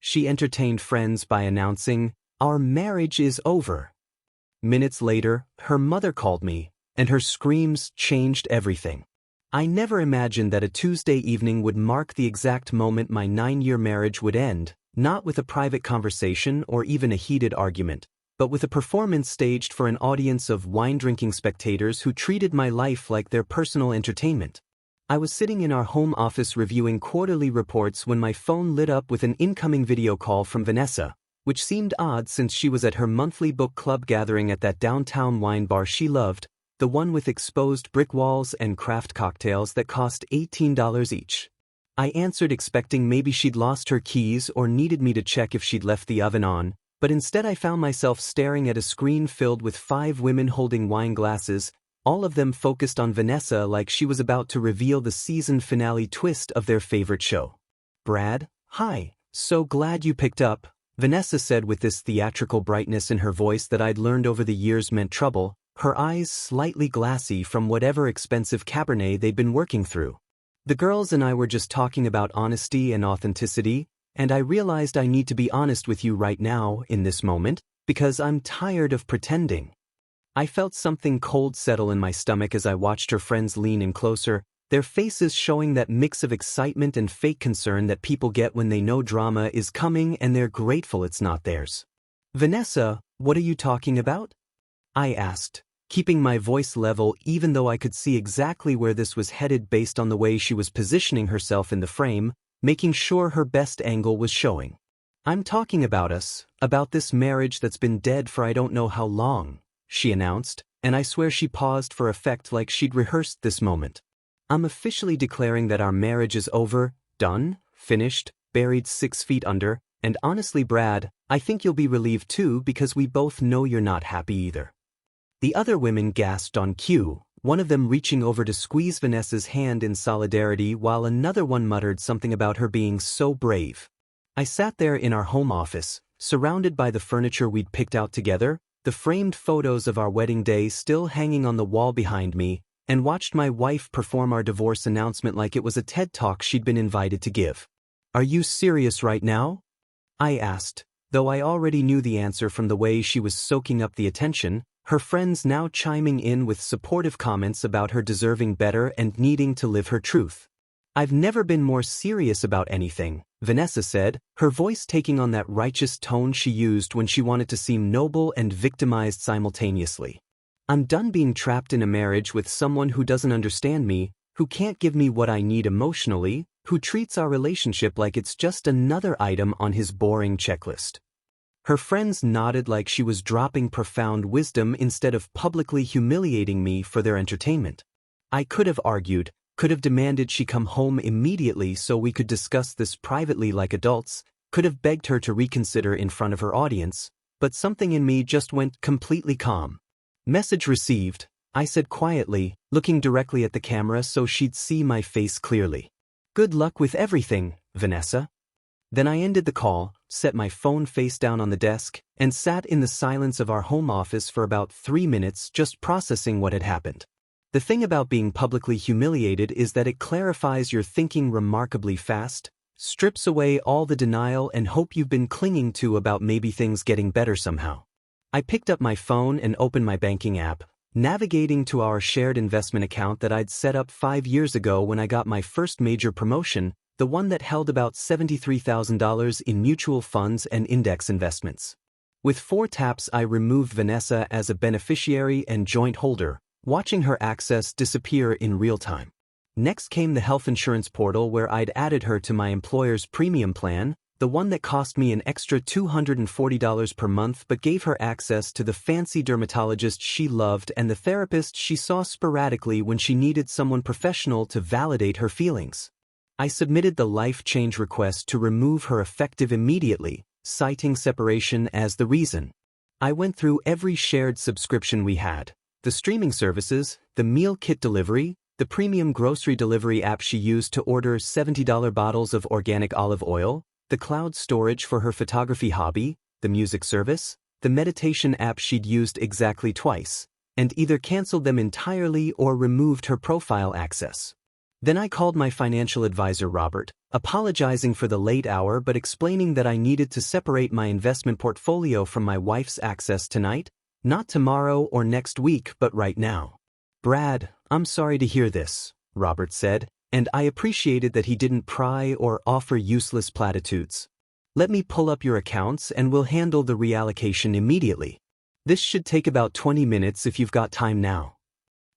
she entertained friends by announcing, "Our marriage is over." Minutes later, her mother called me, and her screams changed everything. I never imagined that a Tuesday evening would mark the exact moment my 9-year marriage would end, not with a private conversation or even a heated argument, but with a performance staged for an audience of wine-drinking spectators who treated my life like their personal entertainment. I was sitting in our home office reviewing quarterly reports when my phone lit up with an incoming video call from Vanessa, which seemed odd since she was at her monthly book club gathering at that downtown wine bar she loved, the one with exposed brick walls and craft cocktails that cost $18 each. I answered expecting maybe she'd lost her keys or needed me to check if she'd left the oven on, but instead I found myself staring at a screen filled with 5 women holding wine glasses, all of them focused on Vanessa like she was about to reveal the season finale twist of their favorite show. "Brad, hi, so glad you picked up," Vanessa said with this theatrical brightness in her voice that I'd learned over the years meant trouble, her eyes slightly glassy from whatever expensive Cabernet they'd been working through. "The girls and I were just talking about honesty and authenticity, and I realized I need to be honest with you right now, in this moment, because I'm tired of pretending." I felt something cold settle in my stomach as I watched her friends lean in closer, their faces showing that mix of excitement and fake concern that people get when they know drama is coming and they're grateful it's not theirs. "Vanessa, what are you talking about?" I asked, keeping my voice level even though I could see exactly where this was headed based on the way she was positioning herself in the frame, making sure her best angle was showing. "I'm talking about us, about this marriage that's been dead for I don't know how long," she announced, and I swear she paused for effect like she'd rehearsed this moment. "I'm officially declaring that our marriage is over, done, finished, buried 6 feet under, and honestly, Brad, I think you'll be relieved too because we both know you're not happy either." The other women gasped on cue, one of them reaching over to squeeze Vanessa's hand in solidarity while another one muttered something about her being so brave. I sat there in our home office, surrounded by the furniture we'd picked out together, the framed photos of our wedding day still hanging on the wall behind me, and watched my wife perform our divorce announcement like it was a TED Talk she'd been invited to give. "Are you serious right now?" I asked, though I already knew the answer from the way she was soaking up the attention, her friends now chiming in with supportive comments about her deserving better and needing to live her truth. "I've never been more serious about anything," Vanessa said, her voice taking on that righteous tone she used when she wanted to seem noble and victimized simultaneously. "I'm done being trapped in a marriage with someone who doesn't understand me, who can't give me what I need emotionally, who treats our relationship like it's just another item on his boring checklist." Her friends nodded like she was dropping profound wisdom instead of publicly humiliating me for their entertainment. I could have argued, could have demanded she come home immediately so we could discuss this privately like adults, could have begged her to reconsider in front of her audience, but something in me just went completely calm. "Message received," I said quietly, looking directly at the camera so she'd see my face clearly. "Good luck with everything, Vanessa." Then I ended the call, set my phone face down on the desk, and sat in the silence of our home office for about 3 minutes just processing what had happened. The thing about being publicly humiliated is that it clarifies your thinking remarkably fast, strips away all the denial and hope you've been clinging to about maybe things getting better somehow. I picked up my phone and opened my banking app, navigating to our shared investment account that I'd set up 5 years ago when I got my first major promotion, the one that held about $73,000 in mutual funds and index investments. With 4 taps I removed Vanessa as a beneficiary and joint holder, watching her access disappear in real time. Next came the health insurance portal where I'd added her to my employer's premium plan, the one that cost me an extra $240 per month but gave her access to the fancy dermatologist she loved and the therapist she saw sporadically when she needed someone professional to validate her feelings. I submitted the life change request to remove her effective immediately, citing separation as the reason. I went through every shared subscription we had, the streaming services, the meal kit delivery, the premium grocery delivery app she used to order $70 bottles of organic olive oil, the cloud storage for her photography hobby, the music service, the meditation app she'd used exactly twice, and either canceled them entirely or removed her profile access. Then I called my financial advisor Robert, apologizing for the late hour but explaining that I needed to separate my investment portfolio from my wife's access tonight, not tomorrow or next week but right now. "Brad, I'm sorry to hear this," Robert said, and I appreciated that he didn't pry or offer useless platitudes. "Let me pull up your accounts and we'll handle the reallocation immediately. This should take about 20 minutes if you've got time now."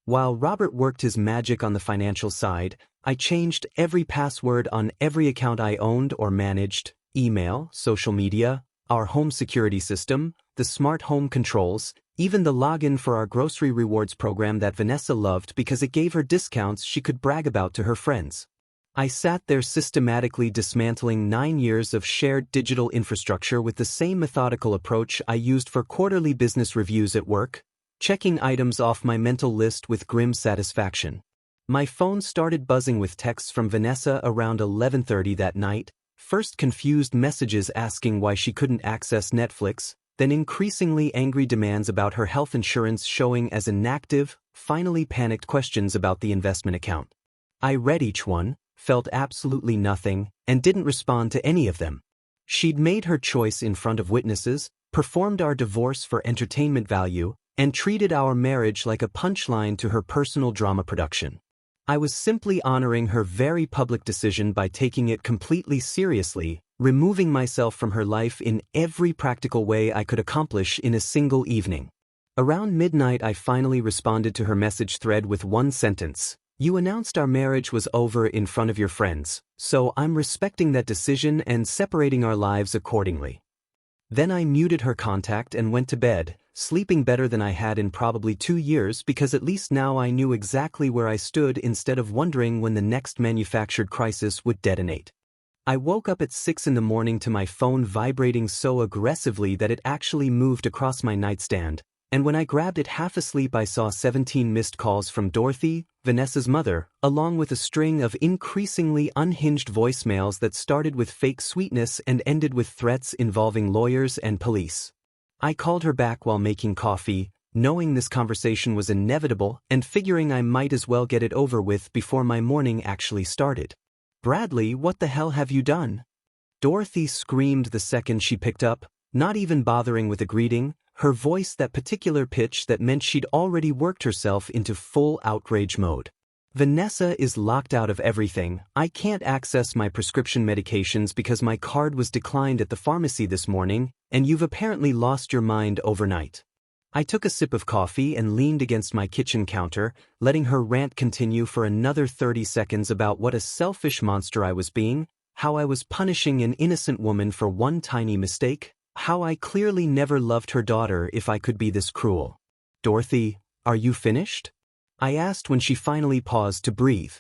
While Robert worked his magic on the financial side, I changed every password on every account I owned or managed: email, social media, our home security system, the smart home controls, even the login for our grocery rewards program that Vanessa loved because it gave her discounts she could brag about to her friends. I sat there systematically dismantling 9 years of shared digital infrastructure with the same methodical approach I used for quarterly business reviews at work, checking items off my mental list with grim satisfaction. My phone started buzzing with texts from Vanessa around 11:30 that night, first confused messages asking why she couldn't access Netflix, then increasingly angry demands about her health insurance showing as inactive, finally panicked questions about the investment account. I read each one, felt absolutely nothing, and didn't respond to any of them. She'd made her choice in front of witnesses, performed our divorce for entertainment value, and treated our marriage like a punchline to her personal drama production. I was simply honoring her very public decision by taking it completely seriously, removing myself from her life in every practical way I could accomplish in a single evening. Around midnight I finally responded to her message thread with one sentence: "You announced our marriage was over in front of your friends, so I'm respecting that decision and separating our lives accordingly." Then I muted her contact and went to bed, sleeping better than I had in probably 2 years because at least now I knew exactly where I stood instead of wondering when the next manufactured crisis would detonate. I woke up at 6 in the morning to my phone vibrating so aggressively that it actually moved across my nightstand, and when I grabbed it half asleep I saw 17 missed calls from Dorothy, Vanessa's mother, along with a string of increasingly unhinged voicemails that started with fake sweetness and ended with threats involving lawyers and police. I called her back while making coffee, knowing this conversation was inevitable and figuring I might as well get it over with before my morning actually started. "Bradley, what the hell have you done?" Dorothy screamed the second she picked up, not even bothering with a greeting, her voice that particular pitch that meant she'd already worked herself into full outrage mode. "Vanessa is locked out of everything. I can't access my prescription medications because my card was declined at the pharmacy this morning, and you've apparently lost your mind overnight." I took a sip of coffee and leaned against my kitchen counter, letting her rant continue for another 30 seconds about what a selfish monster I was being, how I was punishing an innocent woman for one tiny mistake, how I clearly never loved her daughter if I could be this cruel. "Dorothy, are you finished?" I asked when she finally paused to breathe.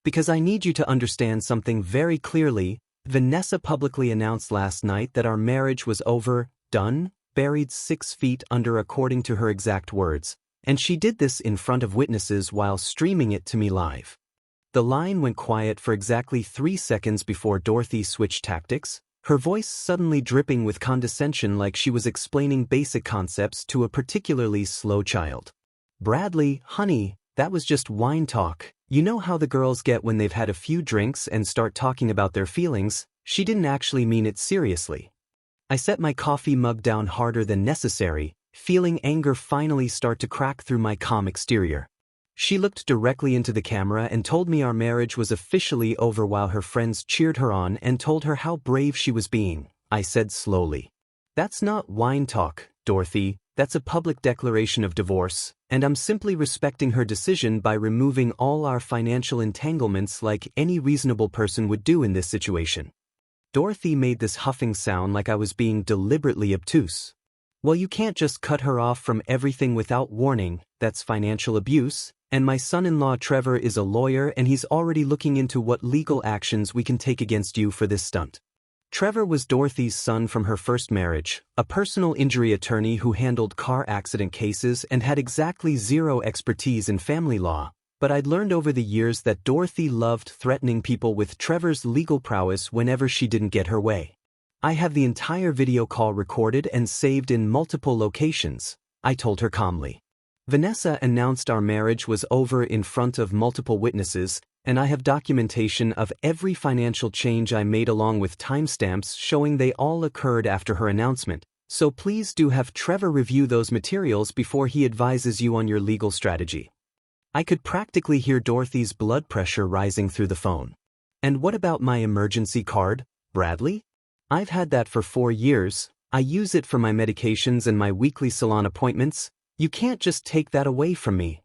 "Because I need you to understand something very clearly. Vanessa publicly announced last night that our marriage was over, done, buried 6 feet under according to her exact words, and she did this in front of witnesses while streaming it to me live." The line went quiet for exactly 3 seconds before Dorothy switched tactics, her voice suddenly dripping with condescension like she was explaining basic concepts to a particularly slow child. "Bradley, honey, that was just wine talk. You know how the girls get when they've had a few drinks and start talking about their feelings. She didn't actually mean it seriously." I set my coffee mug down harder than necessary, feeling anger finally start to crack through my calm exterior. She looked directly into the camera and told me our marriage was officially over while her friends cheered her on and told her how brave she was being, I said slowly. "That's not wine talk, Dorothy, that's a public declaration of divorce, and I'm simply respecting her decision by removing all our financial entanglements like any reasonable person would do in this situation." Dorothy made this huffing sound like I was being deliberately obtuse. "Well, you can't just cut her off from everything without warning, that's financial abuse, and my son-in-law Trevor is a lawyer and he's already looking into what legal actions we can take against you for this stunt." Trevor was Dorothy's son from her first marriage, a personal injury attorney who handled car accident cases and had exactly zero expertise in family law, but I'd learned over the years that Dorothy loved threatening people with Trevor's legal prowess whenever she didn't get her way. "I have the entire video call recorded and saved in multiple locations," I told her calmly. "Vanessa announced our marriage was over in front of multiple witnesses, and I have documentation of every financial change I made along with timestamps showing they all occurred after her announcement, so please do have Trevor review those materials before he advises you on your legal strategy." I could practically hear Dorothy's blood pressure rising through the phone. "And what about my emergency card, Bradley? I've had that for 4 years. I use it for my medications and my weekly salon appointments. You can't just take that away from me."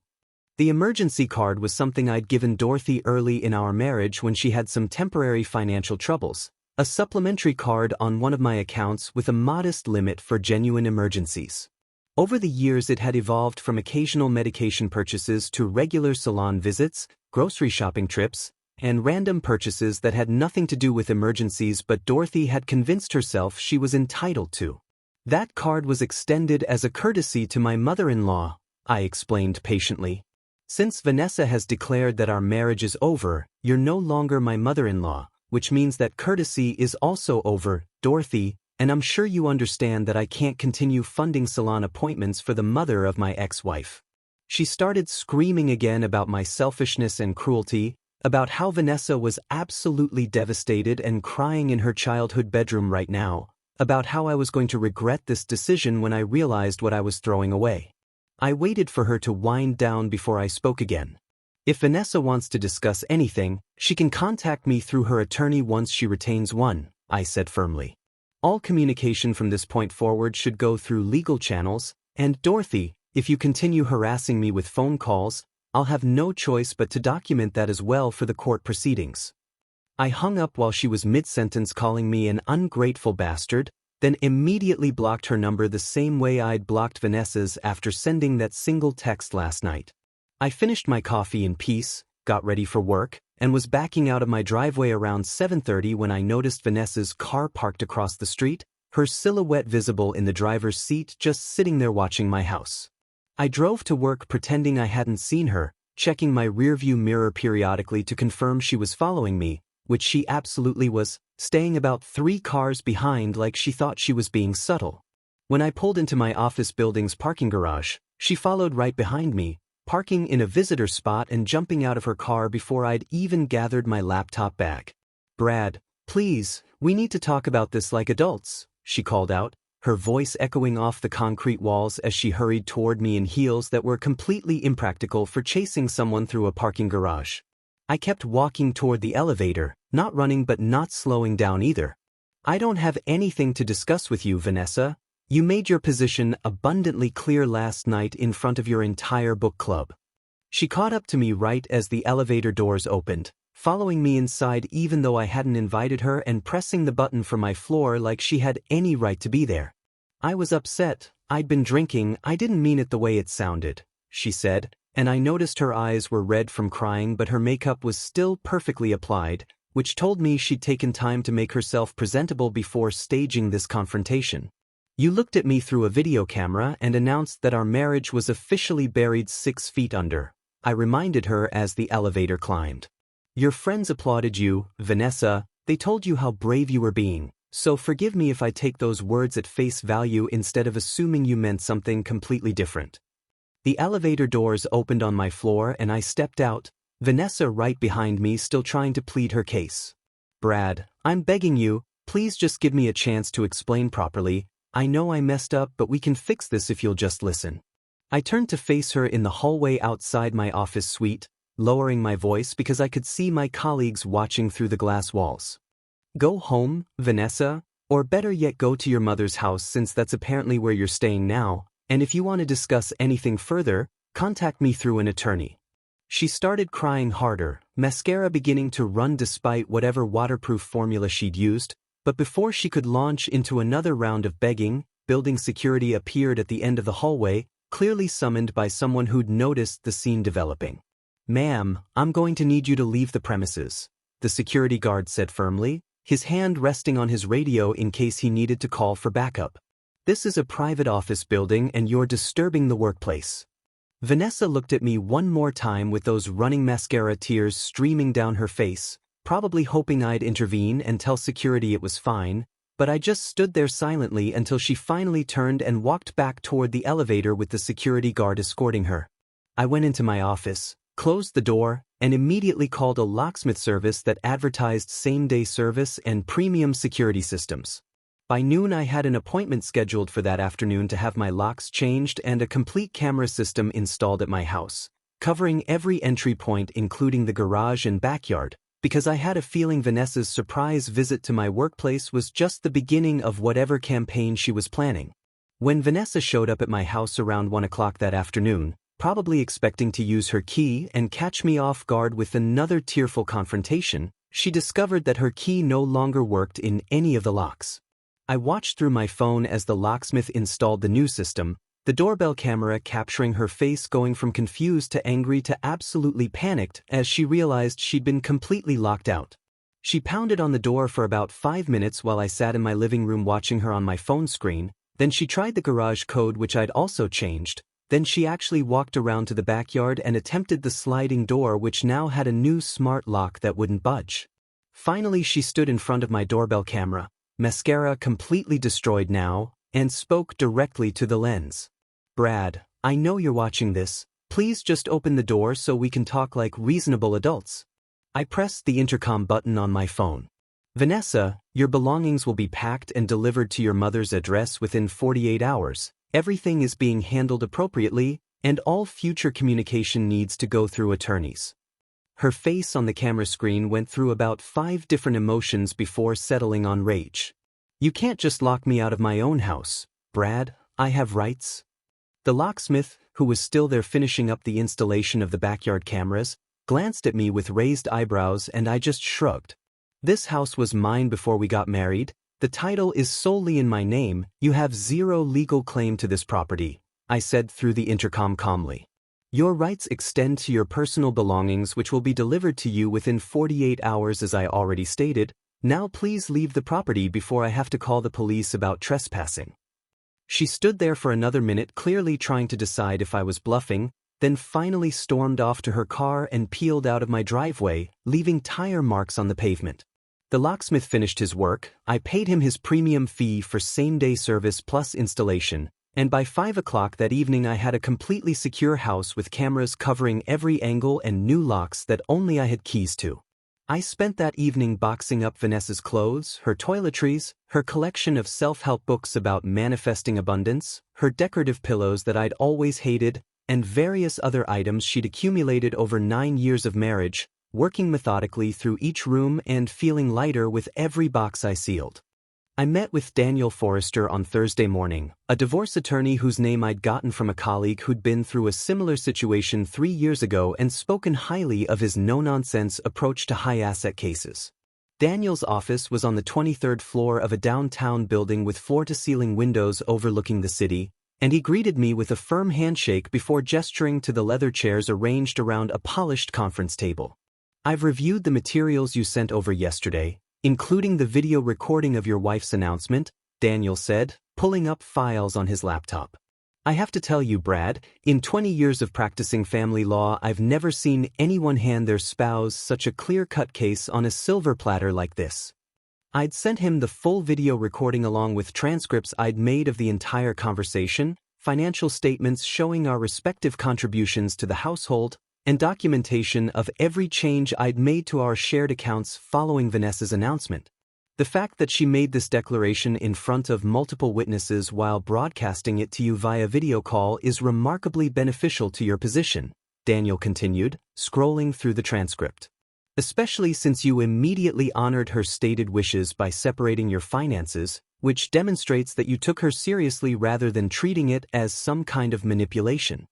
The emergency card was something I'd given Dorothy early in our marriage when she had some temporary financial troubles, a supplementary card on one of my accounts with a modest limit for genuine emergencies. Over the years it had evolved from occasional medication purchases to regular salon visits, grocery shopping trips, and random purchases that had nothing to do with emergencies but Dorothy had convinced herself she was entitled to. "That card was extended as a courtesy to my mother-in-law," I explained patiently. "Since Vanessa has declared that our marriage is over, you're no longer my mother-in-law, which means that courtesy is also over, Dorothy, and I'm sure you understand that I can't continue funding salon appointments for the mother of my ex-wife." She started screaming again about my selfishness and cruelty, about how Vanessa was absolutely devastated and crying in her childhood bedroom right now, about how I was going to regret this decision when I realized what I was throwing away. I waited for her to wind down before I spoke again. "If Vanessa wants to discuss anything, she can contact me through her attorney once she retains one," I said firmly. "All communication from this point forward should go through legal channels, and Dorothy, if you continue harassing me with phone calls, I'll have no choice but to document that as well for the court proceedings." I hung up while she was mid-sentence calling me an ungrateful bastard, then immediately blocked her number the same way I'd blocked Vanessa's after sending that single text last night. I finished my coffee in peace, got ready for work, and was backing out of my driveway around 7:30 when I noticed Vanessa's car parked across the street, her silhouette visible in the driver's seat just sitting there watching my house. I drove to work pretending I hadn't seen her, checking my rearview mirror periodically to confirm she was following me, which she absolutely was, staying about 3 cars behind like she thought she was being subtle. When I pulled into my office building's parking garage, she followed right behind me, parking in a visitor spot and jumping out of her car before I'd even gathered my laptop bag. "Brad, please, we need to talk about this like adults," she called out, her voice echoing off the concrete walls as she hurried toward me in heels that were completely impractical for chasing someone through a parking garage. I kept walking toward the elevator, not running but not slowing down either. "I don't have anything to discuss with you, Vanessa. You made your position abundantly clear last night in front of your entire book club." She caught up to me right as the elevator doors opened, following me inside even though I hadn't invited her and pressing the button for my floor like she had any right to be there. "I was upset. I'd been drinking. I didn't mean it the way it sounded," she said, and I noticed her eyes were red from crying but her makeup was still perfectly applied, which told me she'd taken time to make herself presentable before staging this confrontation. "You looked at me through a video camera and announced that our marriage was officially buried 6 feet under," I reminded her as the elevator climbed. "Your friends applauded you, Vanessa. They told you how brave you were being, so forgive me if I take those words at face value instead of assuming you meant something completely different." The elevator doors opened on my floor and I stepped out, Vanessa right behind me still trying to plead her case. "Brad, I'm begging you, please just give me a chance to explain properly. I know I messed up but we can fix this if you'll just listen." I turned to face her in the hallway outside my office suite, lowering my voice because I could see my colleagues watching through the glass walls. "Go home, Vanessa, or better yet go to your mother's house since that's apparently where you're staying now, and if you want to discuss anything further, contact me through an attorney." She started crying harder, mascara beginning to run despite whatever waterproof formula she'd used, but before she could launch into another round of begging, building security appeared at the end of the hallway, clearly summoned by someone who'd noticed the scene developing. "Ma'am, I'm going to need you to leave the premises," the security guard said firmly, his hand resting on his radio in case he needed to call for backup. "This is a private office building and you're disturbing the workplace." Vanessa looked at me one more time with those running mascara tears streaming down her face, probably hoping I'd intervene and tell security it was fine, but I just stood there silently until she finally turned and walked back toward the elevator with the security guard escorting her. I went into my office, closed the door, and immediately called a locksmith service that advertised same-day service and premium security systems. By noon I had an appointment scheduled for that afternoon to have my locks changed and a complete camera system installed at my house, covering every entry point including the garage and backyard, because I had a feeling Vanessa's surprise visit to my workplace was just the beginning of whatever campaign she was planning. When Vanessa showed up at my house around 1 o'clock that afternoon, probably expecting to use her key and catch me off guard with another tearful confrontation, she discovered that her key no longer worked in any of the locks. I watched through my phone as the locksmith installed the new system, the doorbell camera capturing her face going from confused to angry to absolutely panicked as she realized she'd been completely locked out. She pounded on the door for about 5 minutes while I sat in my living room watching her on my phone screen, then she tried the garage code which I'd also changed, then she actually walked around to the backyard and attempted the sliding door which now had a new smart lock that wouldn't budge. Finally she stood in front of my doorbell camera, mascara completely destroyed now, and spoke directly to the lens. "Brad, I know you're watching this, please just open the door so we can talk like reasonable adults." I pressed the intercom button on my phone. "Vanessa, your belongings will be packed and delivered to your mother's address within 48 hours. Everything is being handled appropriately, and all future communication needs to go through attorneys." Her face on the camera screen went through about 5 different emotions before settling on rage. "You can't just lock me out of my own house, Brad, I have rights." The locksmith, who was still there finishing up the installation of the backyard cameras, glanced at me with raised eyebrows and I just shrugged. "This house was mine before we got married, the title is solely in my name, you have zero legal claim to this property," I said through the intercom calmly. "Your rights extend to your personal belongings which will be delivered to you within 48 hours as I already stated. Now please leave the property before I have to call the police about trespassing." She stood there for another minute clearly trying to decide if I was bluffing, then finally stormed off to her car and peeled out of my driveway, leaving tire marks on the pavement. The locksmith finished his work, I paid him his premium fee for same-day service plus installation, and by 5 o'clock that evening I had a completely secure house with cameras covering every angle and new locks that only I had keys to. I spent that evening boxing up Vanessa's clothes, her toiletries, her collection of self-help books about manifesting abundance, her decorative pillows that I'd always hated, and various other items she'd accumulated over 9 years of marriage, working methodically through each room and feeling lighter with every box I sealed. I met with Daniel Forrester on Thursday morning, a divorce attorney whose name I'd gotten from a colleague who'd been through a similar situation 3 years ago and spoken highly of his no-nonsense approach to high-asset cases. Daniel's office was on the 23rd floor of a downtown building with floor-to-ceiling windows overlooking the city, and he greeted me with a firm handshake before gesturing to the leather chairs arranged around a polished conference table. "I've reviewed the materials you sent over yesterday, including the video recording of your wife's announcement," Daniel said, pulling up files on his laptop. "I have to tell you, Brad, in 20 years of practicing family law I've never seen anyone hand their spouse such a clear-cut case on a silver platter like this." I'd sent him the full video recording along with transcripts I'd made of the entire conversation, financial statements showing our respective contributions to the household, and documentation of every change I'd made to our shared accounts following Vanessa's announcement. The fact that she made this declaration in front of multiple witnesses while broadcasting it to you via video call is remarkably beneficial to your position, Daniel continued, scrolling through the transcript. "Especially since you immediately honored her stated wishes by separating your finances, which demonstrates that you took her seriously rather than treating it as some kind of manipulation."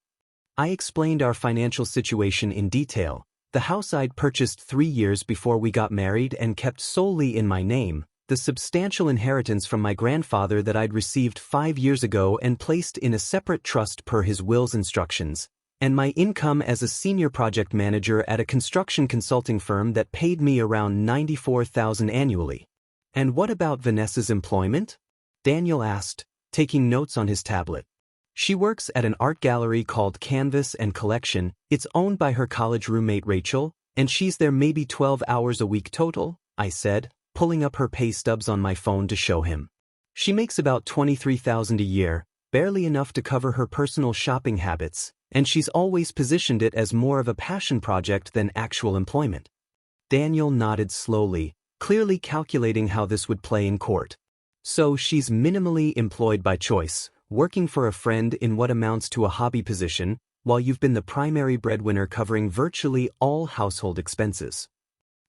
I explained our financial situation in detail, the house I'd purchased 3 years before we got married and kept solely in my name, the substantial inheritance from my grandfather that I'd received 5 years ago and placed in a separate trust per his will's instructions, and my income as a senior project manager at a construction consulting firm that paid me around $94,000 annually. "And what about Vanessa's employment?" Daniel asked, taking notes on his tablet. "She works at an art gallery called Canvas and Collection. It's owned by her college roommate Rachel, and she's there maybe 12 hours a week total," I said, pulling up her pay stubs on my phone to show him. "She makes about $23,000 a year, barely enough to cover her personal shopping habits, And she's always positioned it as more of a passion project than actual employment. Daniel nodded slowly, clearly calculating how this would play in court. So she's minimally employed by choice, working for a friend in what amounts to a hobby position, while you've been the primary breadwinner covering virtually all household expenses.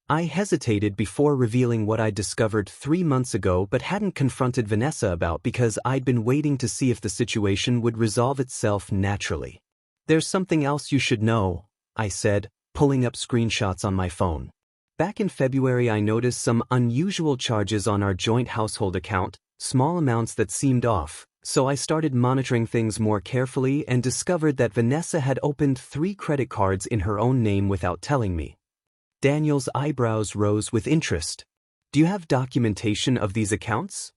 I hesitated before revealing what I'd discovered 3 months ago but hadn't confronted Vanessa about because I'd been waiting to see if the situation would resolve itself naturally. There's something else you should know, I said, pulling up screenshots on my phone. Back in February I noticed some unusual charges on our joint household account, small amounts that seemed off, so I started monitoring things more carefully and discovered that Vanessa had opened 3 credit cards in her own name without telling me. Daniel's eyebrows rose with interest. Do you have documentation of these accounts?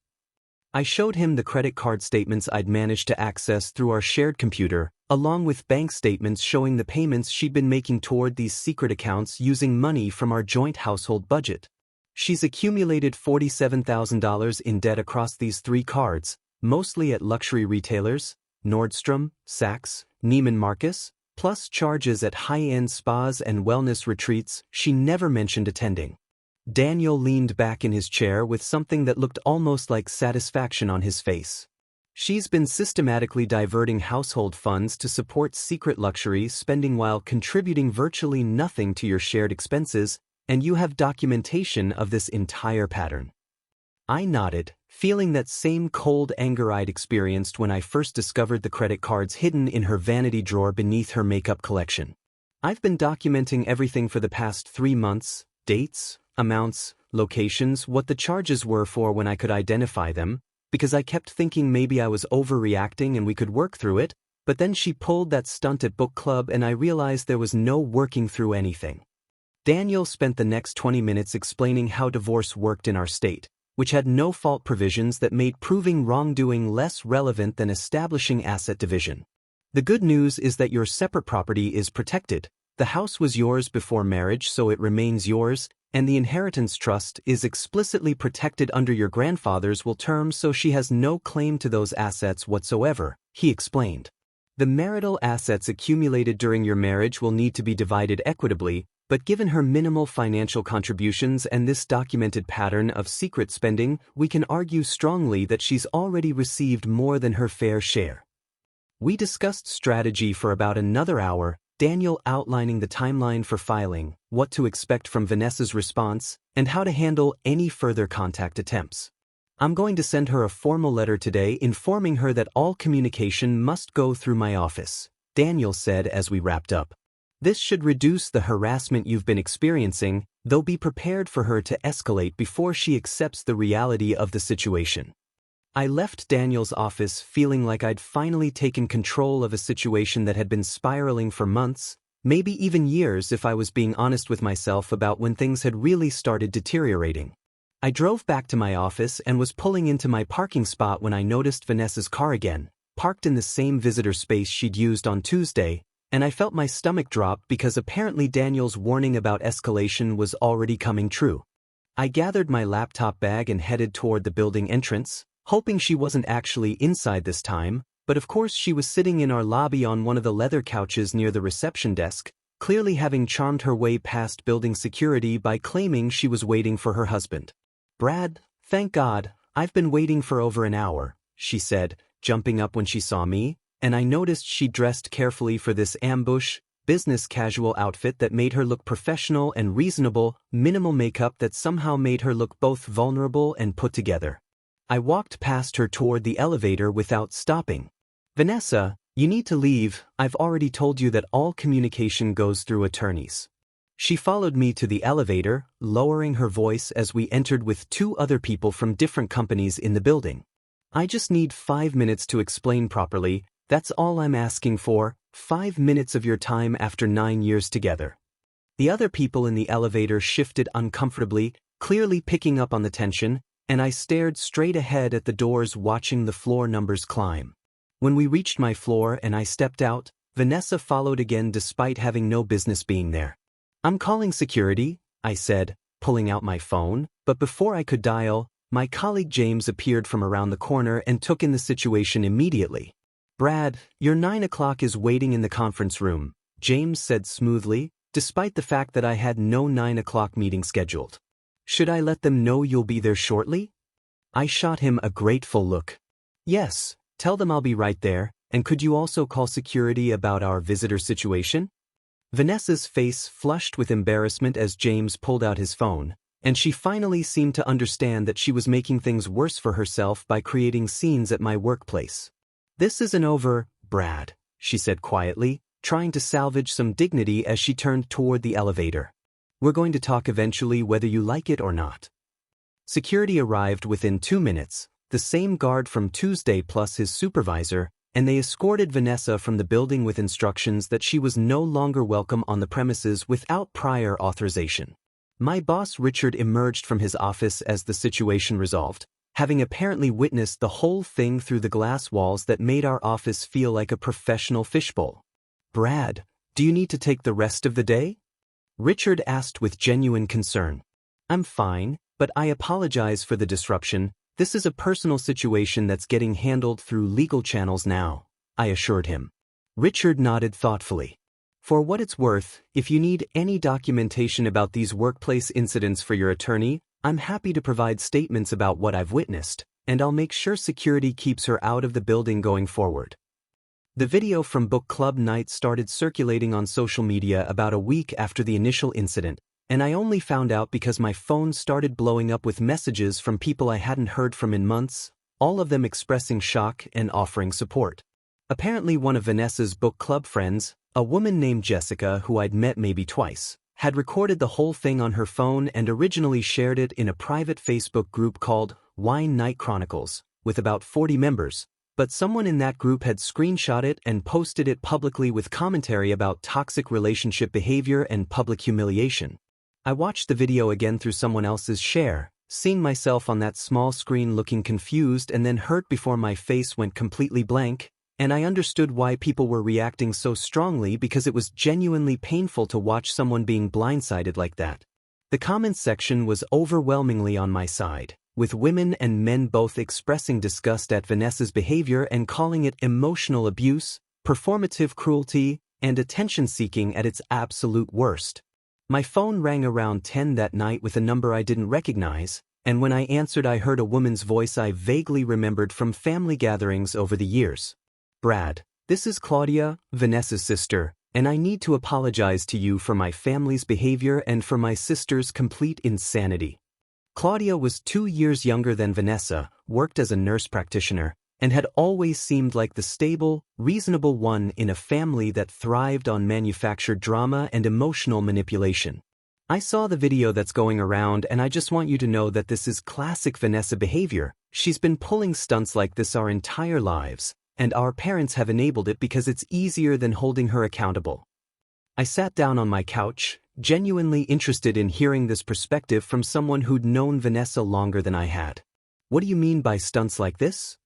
I showed him the credit card statements I'd managed to access through our shared computer, along with bank statements showing the payments she'd been making toward these secret accounts using money from our joint household budget. She's accumulated $47,000 in debt across these 3 cards, mostly at luxury retailers, Nordstrom, Saks, Neiman Marcus, plus charges at high-end spas and wellness retreats she never mentioned attending. Daniel leaned back in his chair with something that looked almost like satisfaction on his face. She's been systematically diverting household funds to support secret luxury spending while contributing virtually nothing to your shared expenses, and you have documentation of this entire pattern. I nodded, feeling that same cold anger I'd experienced when I first discovered the credit cards hidden in her vanity drawer beneath her makeup collection. I've been documenting everything for the past 3 months, dates, amounts, locations, what the charges were for when I could identify them, because I kept thinking maybe I was overreacting and we could work through it, but then she pulled that stunt at book club and I realized there was no working through anything. Daniel spent the next 20 minutes explaining how divorce worked in our state, which had no-fault provisions that made proving wrongdoing less relevant than establishing asset division. The good news is that your separate property is protected. The house was yours before marriage, so it remains yours, and the inheritance trust is explicitly protected under your grandfather's will terms, so she has no claim to those assets whatsoever, he explained. The marital assets accumulated during your marriage will need to be divided equitably, but given her minimal financial contributions and this documented pattern of secret spending, we can argue strongly that she's already received more than her fair share. We discussed strategy for about another hour, Daniel outlining the timeline for filing, what to expect from Vanessa's response, and how to handle any further contact attempts. I'm going to send her a formal letter today informing her that all communication must go through my office, Daniel said as we wrapped up. This should reduce the harassment you've been experiencing, though be prepared for her to escalate before she accepts the reality of the situation. I left Daniel's office feeling like I'd finally taken control of a situation that had been spiraling for months, maybe even years if I was being honest with myself about when things had really started deteriorating. I drove back to my office and was pulling into my parking spot when I noticed Vanessa's car again, parked in the same visitor space she'd used on Tuesday, and I felt my stomach drop because apparently Daniel's warning about escalation was already coming true. I gathered my laptop bag and headed toward the building entrance, hoping she wasn't actually inside this time, but of course she was sitting in our lobby on one of the leather couches near the reception desk, clearly having charmed her way past building security by claiming she was waiting for her husband. "Brad, thank God, I've been waiting for over an hour," she said, jumping up when she saw me, and I noticed she dressed carefully for this ambush, business casual outfit that made her look professional and reasonable, minimal makeup that somehow made her look both vulnerable and put together. I walked past her toward the elevator without stopping. "Vanessa, you need to leave, I've already told you that all communication goes through attorneys." She followed me to the elevator, lowering her voice as we entered with 2 other people from different companies in the building. "I just need 5 minutes to explain properly. That's all I'm asking for, 5 minutes of your time after 9 years together." The other people in the elevator shifted uncomfortably, clearly picking up on the tension, and I stared straight ahead at the doors watching the floor numbers climb. When we reached my floor and I stepped out, Vanessa followed again despite having no business being there. "I'm calling security," I said, pulling out my phone, but before I could dial, my colleague James appeared from around the corner and took in the situation immediately. Brad, your 9 o'clock is waiting in the conference room, James said smoothly, despite the fact that I had no 9 o'clock meeting scheduled. Should I let them know you'll be there shortly? I shot him a grateful look. Yes, tell them I'll be right there, and could you also call security about our visitor situation? Vanessa's face flushed with embarrassment as James pulled out his phone, and she finally seemed to understand that she was making things worse for herself by creating scenes at my workplace. This isn't over, Brad, she said quietly, trying to salvage some dignity as she turned toward the elevator. We're going to talk eventually whether you like it or not. Security arrived within 2 minutes, the same guard from Tuesday plus his supervisor, and they escorted Vanessa from the building with instructions that she was no longer welcome on the premises without prior authorization. My boss Richard emerged from his office as the situation resolved, having apparently witnessed the whole thing through the glass walls that made our office feel like a professional fishbowl. Brad, do you need to take the rest of the day? Richard asked with genuine concern. I'm fine, but I apologize for the disruption. This is a personal situation that's getting handled through legal channels now, I assured him. Richard nodded thoughtfully. For what it's worth, if you need any documentation about these workplace incidents for your attorney, I'm happy to provide statements about what I've witnessed, and I'll make sure security keeps her out of the building going forward. The video from book club night started circulating on social media about a week after the initial incident, and I only found out because my phone started blowing up with messages from people I hadn't heard from in months, all of them expressing shock and offering support. Apparently one of Vanessa's book club friends, a woman named Jessica who I'd met maybe twice, had recorded the whole thing on her phone and originally shared it in a private Facebook group called Wine Night Chronicles, with about 40 members, but someone in that group had screenshot it and posted it publicly with commentary about toxic relationship behavior and public humiliation. I watched the video again through someone else's share, seeing myself on that small screen looking confused and then hurt before my face went completely blank, and I understood why people were reacting so strongly because it was genuinely painful to watch someone being blindsided like that. The comments section was overwhelmingly on my side, with women and men both expressing disgust at Vanessa's behavior and calling it emotional abuse, performative cruelty, and attention-seeking at its absolute worst. My phone rang around 10 that night with a number I didn't recognize, and when I answered I heard a woman's voice I vaguely remembered from family gatherings over the years. Brad, this is Claudia, Vanessa's sister, and I need to apologize to you for my family's behavior and for my sister's complete insanity. Claudia was 2 years younger than Vanessa, worked as a nurse practitioner, and had always seemed like the stable, reasonable one in a family that thrived on manufactured drama and emotional manipulation. I saw the video that's going around and I just want you to know that this is classic Vanessa behavior. She's been pulling stunts like this our entire lives, and our parents have enabled it because it's easier than holding her accountable. I sat down on my couch, genuinely interested in hearing this perspective from someone who'd known Vanessa longer than I had. What do you mean by stunts like this?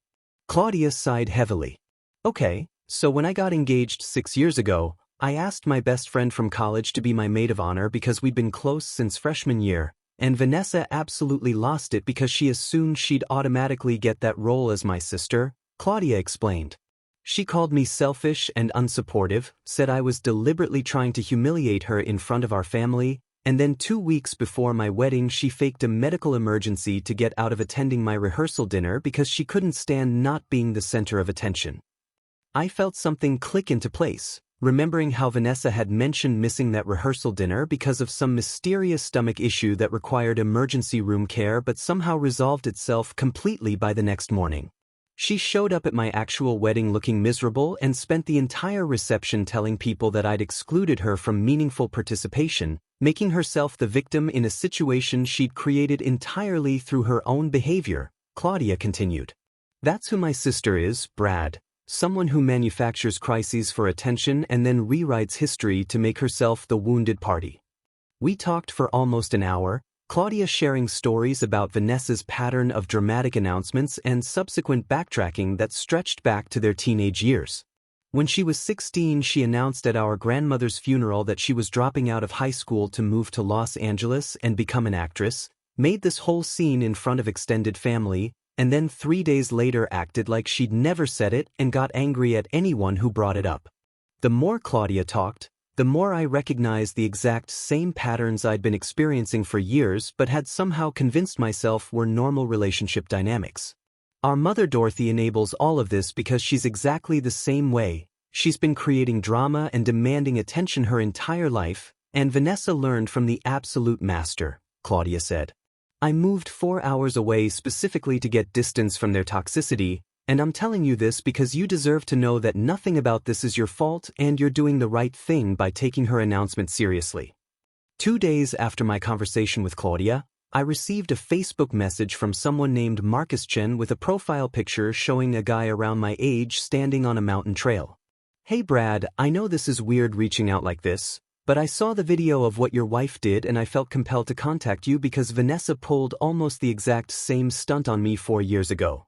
Claudia sighed heavily. Okay, so when I got engaged 6 years ago, I asked my best friend from college to be my maid of honor because we'd been close since freshman year, and Vanessa absolutely lost it because she assumed she'd automatically get that role as my sister, Claudia explained. She called me selfish and unsupportive, said I was deliberately trying to humiliate her in front of our family, and then 2 weeks before my wedding she faked a medical emergency to get out of attending my rehearsal dinner because she couldn't stand not being the center of attention. I felt something click into place, remembering how Vanessa had mentioned missing that rehearsal dinner because of some mysterious stomach issue that required emergency room care but somehow resolved itself completely by the next morning. She showed up at my actual wedding looking miserable and spent the entire reception telling people that I'd excluded her from meaningful participation, making herself the victim in a situation she'd created entirely through her own behavior, Claudia continued. That's who my sister is, Brad, someone who manufactures crises for attention and then rewrites history to make herself the wounded party. We talked for almost an hour, Claudia sharing stories about Vanessa's pattern of dramatic announcements and subsequent backtracking that stretched back to their teenage years. When she was 16, she announced at our grandmother's funeral that she was dropping out of high school to move to Los Angeles and become an actress, made this whole scene in front of extended family, and then 3 days later acted like she'd never said it and got angry at anyone who brought it up. The more Claudia talked, the more I recognized the exact same patterns I'd been experiencing for years but had somehow convinced myself were normal relationship dynamics. Our mother Dorothy enables all of this because she's exactly the same way. She's been creating drama and demanding attention her entire life, and Vanessa learned from the absolute master, Claudia said. I moved 4 hours away specifically to get distance from their toxicity, and I'm telling you this because you deserve to know that nothing about this is your fault and you're doing the right thing by taking her announcement seriously. 2 days after my conversation with Claudia, I received a Facebook message from someone named Marcus Chen with a profile picture showing a guy around my age standing on a mountain trail. Hey Brad, I know this is weird reaching out like this, but I saw the video of what your wife did and I felt compelled to contact you because Vanessa pulled almost the exact same stunt on me 4 years ago.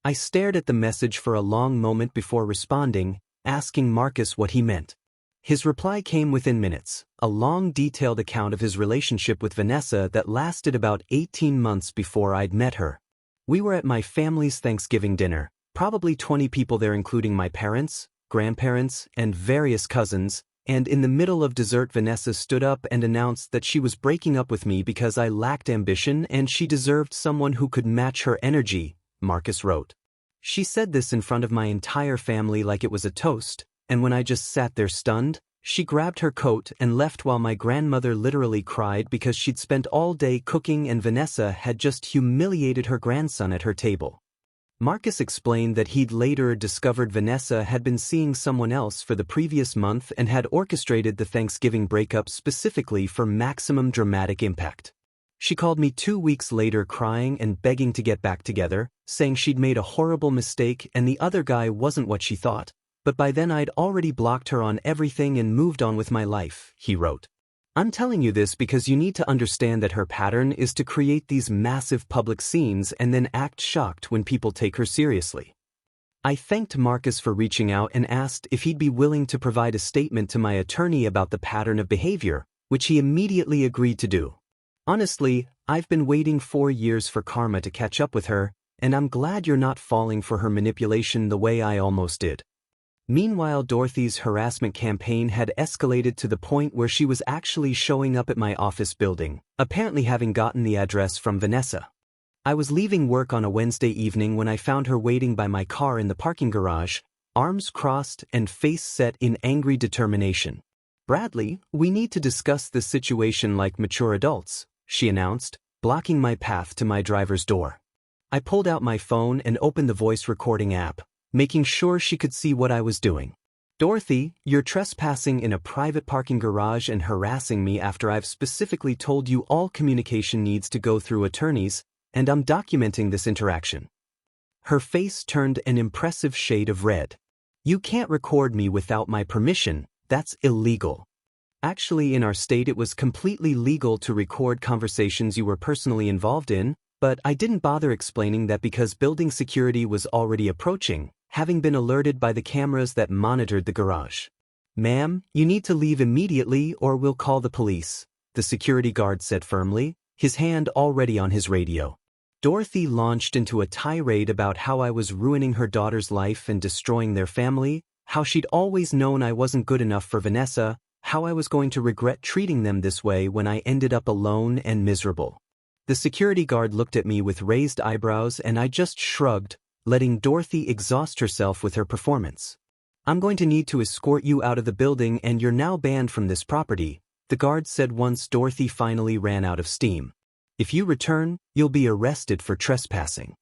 I stared at the message for a long moment before responding, asking Marcus what he meant. His reply came within minutes, a long detailed account of his relationship with Vanessa that lasted about 18 months before I'd met her. We were at my family's Thanksgiving dinner, probably 20 people there including my parents, grandparents, and various cousins, and in the middle of dessert Vanessa stood up and announced that she was breaking up with me because I lacked ambition and she deserved someone who could match her energy, Marcus wrote. She said this in front of my entire family like it was a toast, and when I just sat there stunned, she grabbed her coat and left while my grandmother literally cried because she'd spent all day cooking and Vanessa had just humiliated her grandson at her table. Marcus explained that he'd later discovered Vanessa had been seeing someone else for the previous month and had orchestrated the Thanksgiving breakup specifically for maximum dramatic impact. She called me 2 weeks later crying and begging to get back together, saying she'd made a horrible mistake and the other guy wasn't what she thought, but by then I'd already blocked her on everything and moved on with my life, he wrote. I'm telling you this because you need to understand that her pattern is to create these massive public scenes and then act shocked when people take her seriously. I thanked Marcus for reaching out and asked if he'd be willing to provide a statement to my attorney about the pattern of behavior, which he immediately agreed to do. Honestly, I've been waiting 4 years for karma to catch up with her, and I'm glad you're not falling for her manipulation the way I almost did. Meanwhile, Dorothy's harassment campaign had escalated to the point where she was actually showing up at my office building, apparently having gotten the address from Vanessa. I was leaving work on a Wednesday evening when I found her waiting by my car in the parking garage, arms crossed and face set in angry determination. Bradley, we need to discuss this situation like mature adults, she announced, blocking my path to my driver's door. I pulled out my phone and opened the voice recording app, making sure she could see what I was doing. Dorothy, you're trespassing in a private parking garage and harassing me after I've specifically told you all communication needs to go through attorneys, and I'm documenting this interaction. Her face turned an impressive shade of red. You can't record me without my permission, that's illegal. Actually, in our state it was completely legal to record conversations you were personally involved in, but I didn't bother explaining that because building security was already approaching, having been alerted by the cameras that monitored the garage. Ma'am, you need to leave immediately or we'll call the police, the security guard said firmly, his hand already on his radio. Dorothy launched into a tirade about how I was ruining her daughter's life and destroying their family, how she'd always known I wasn't good enough for Vanessa, how I was going to regret treating them this way when I ended up alone and miserable. The security guard looked at me with raised eyebrows and I just shrugged, letting Dorothy exhaust herself with her performance. I'm going to need to escort you out of the building and you're now banned from this property, the guard said once Dorothy finally ran out of steam. If you return, you'll be arrested for trespassing.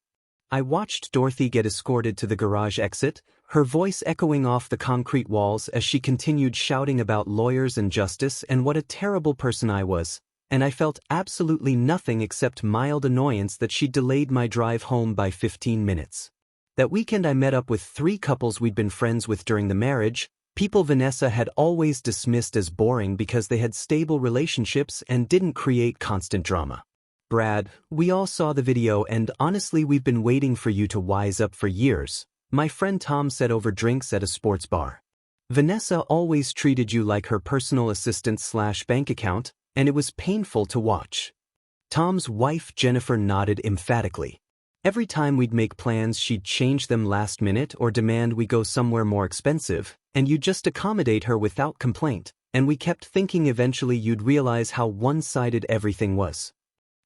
I watched Dorothy get escorted to the garage exit, her voice echoing off the concrete walls as she continued shouting about lawyers and justice and what a terrible person I was, and I felt absolutely nothing except mild annoyance that she delayed my drive home by 15 minutes. That weekend I met up with 3 couples we'd been friends with during the marriage, people Vanessa had always dismissed as boring because they had stable relationships and didn't create constant drama. Brad, we all saw the video and honestly we've been waiting for you to wise up for years, my friend Tom said over drinks at a sports bar. Vanessa always treated you like her personal assistant/bank account, and it was painful to watch. Tom's wife Jennifer nodded emphatically. Every time we'd make plans, she'd change them last minute or demand we go somewhere more expensive, and you'd just accommodate her without complaint, and we kept thinking eventually you'd realize how one-sided everything was.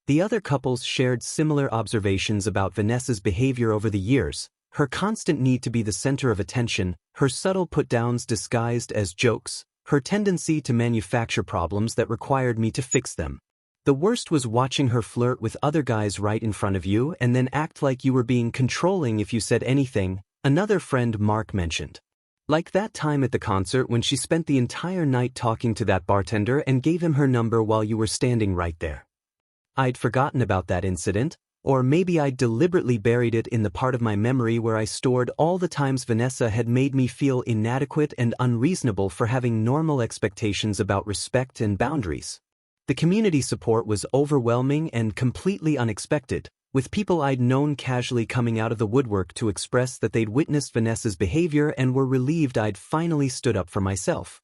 The other couples shared similar observations about Vanessa's behavior over the years: her constant need to be the center of attention, her subtle put-downs disguised as jokes, her tendency to manufacture problems that required me to fix them. The worst was watching her flirt with other guys right in front of you and then act like you were being controlling if you said anything, another friend Mark mentioned. Like that time at the concert when she spent the entire night talking to that bartender and gave him her number while you were standing right there. I'd forgotten about that incident, or maybe I'd deliberately buried it in the part of my memory where I stored all the times Vanessa had made me feel inadequate and unreasonable for having normal expectations about respect and boundaries. The community support was overwhelming and completely unexpected, with people I'd known casually coming out of the woodwork to express that they'd witnessed Vanessa's behavior and were relieved I'd finally stood up for myself.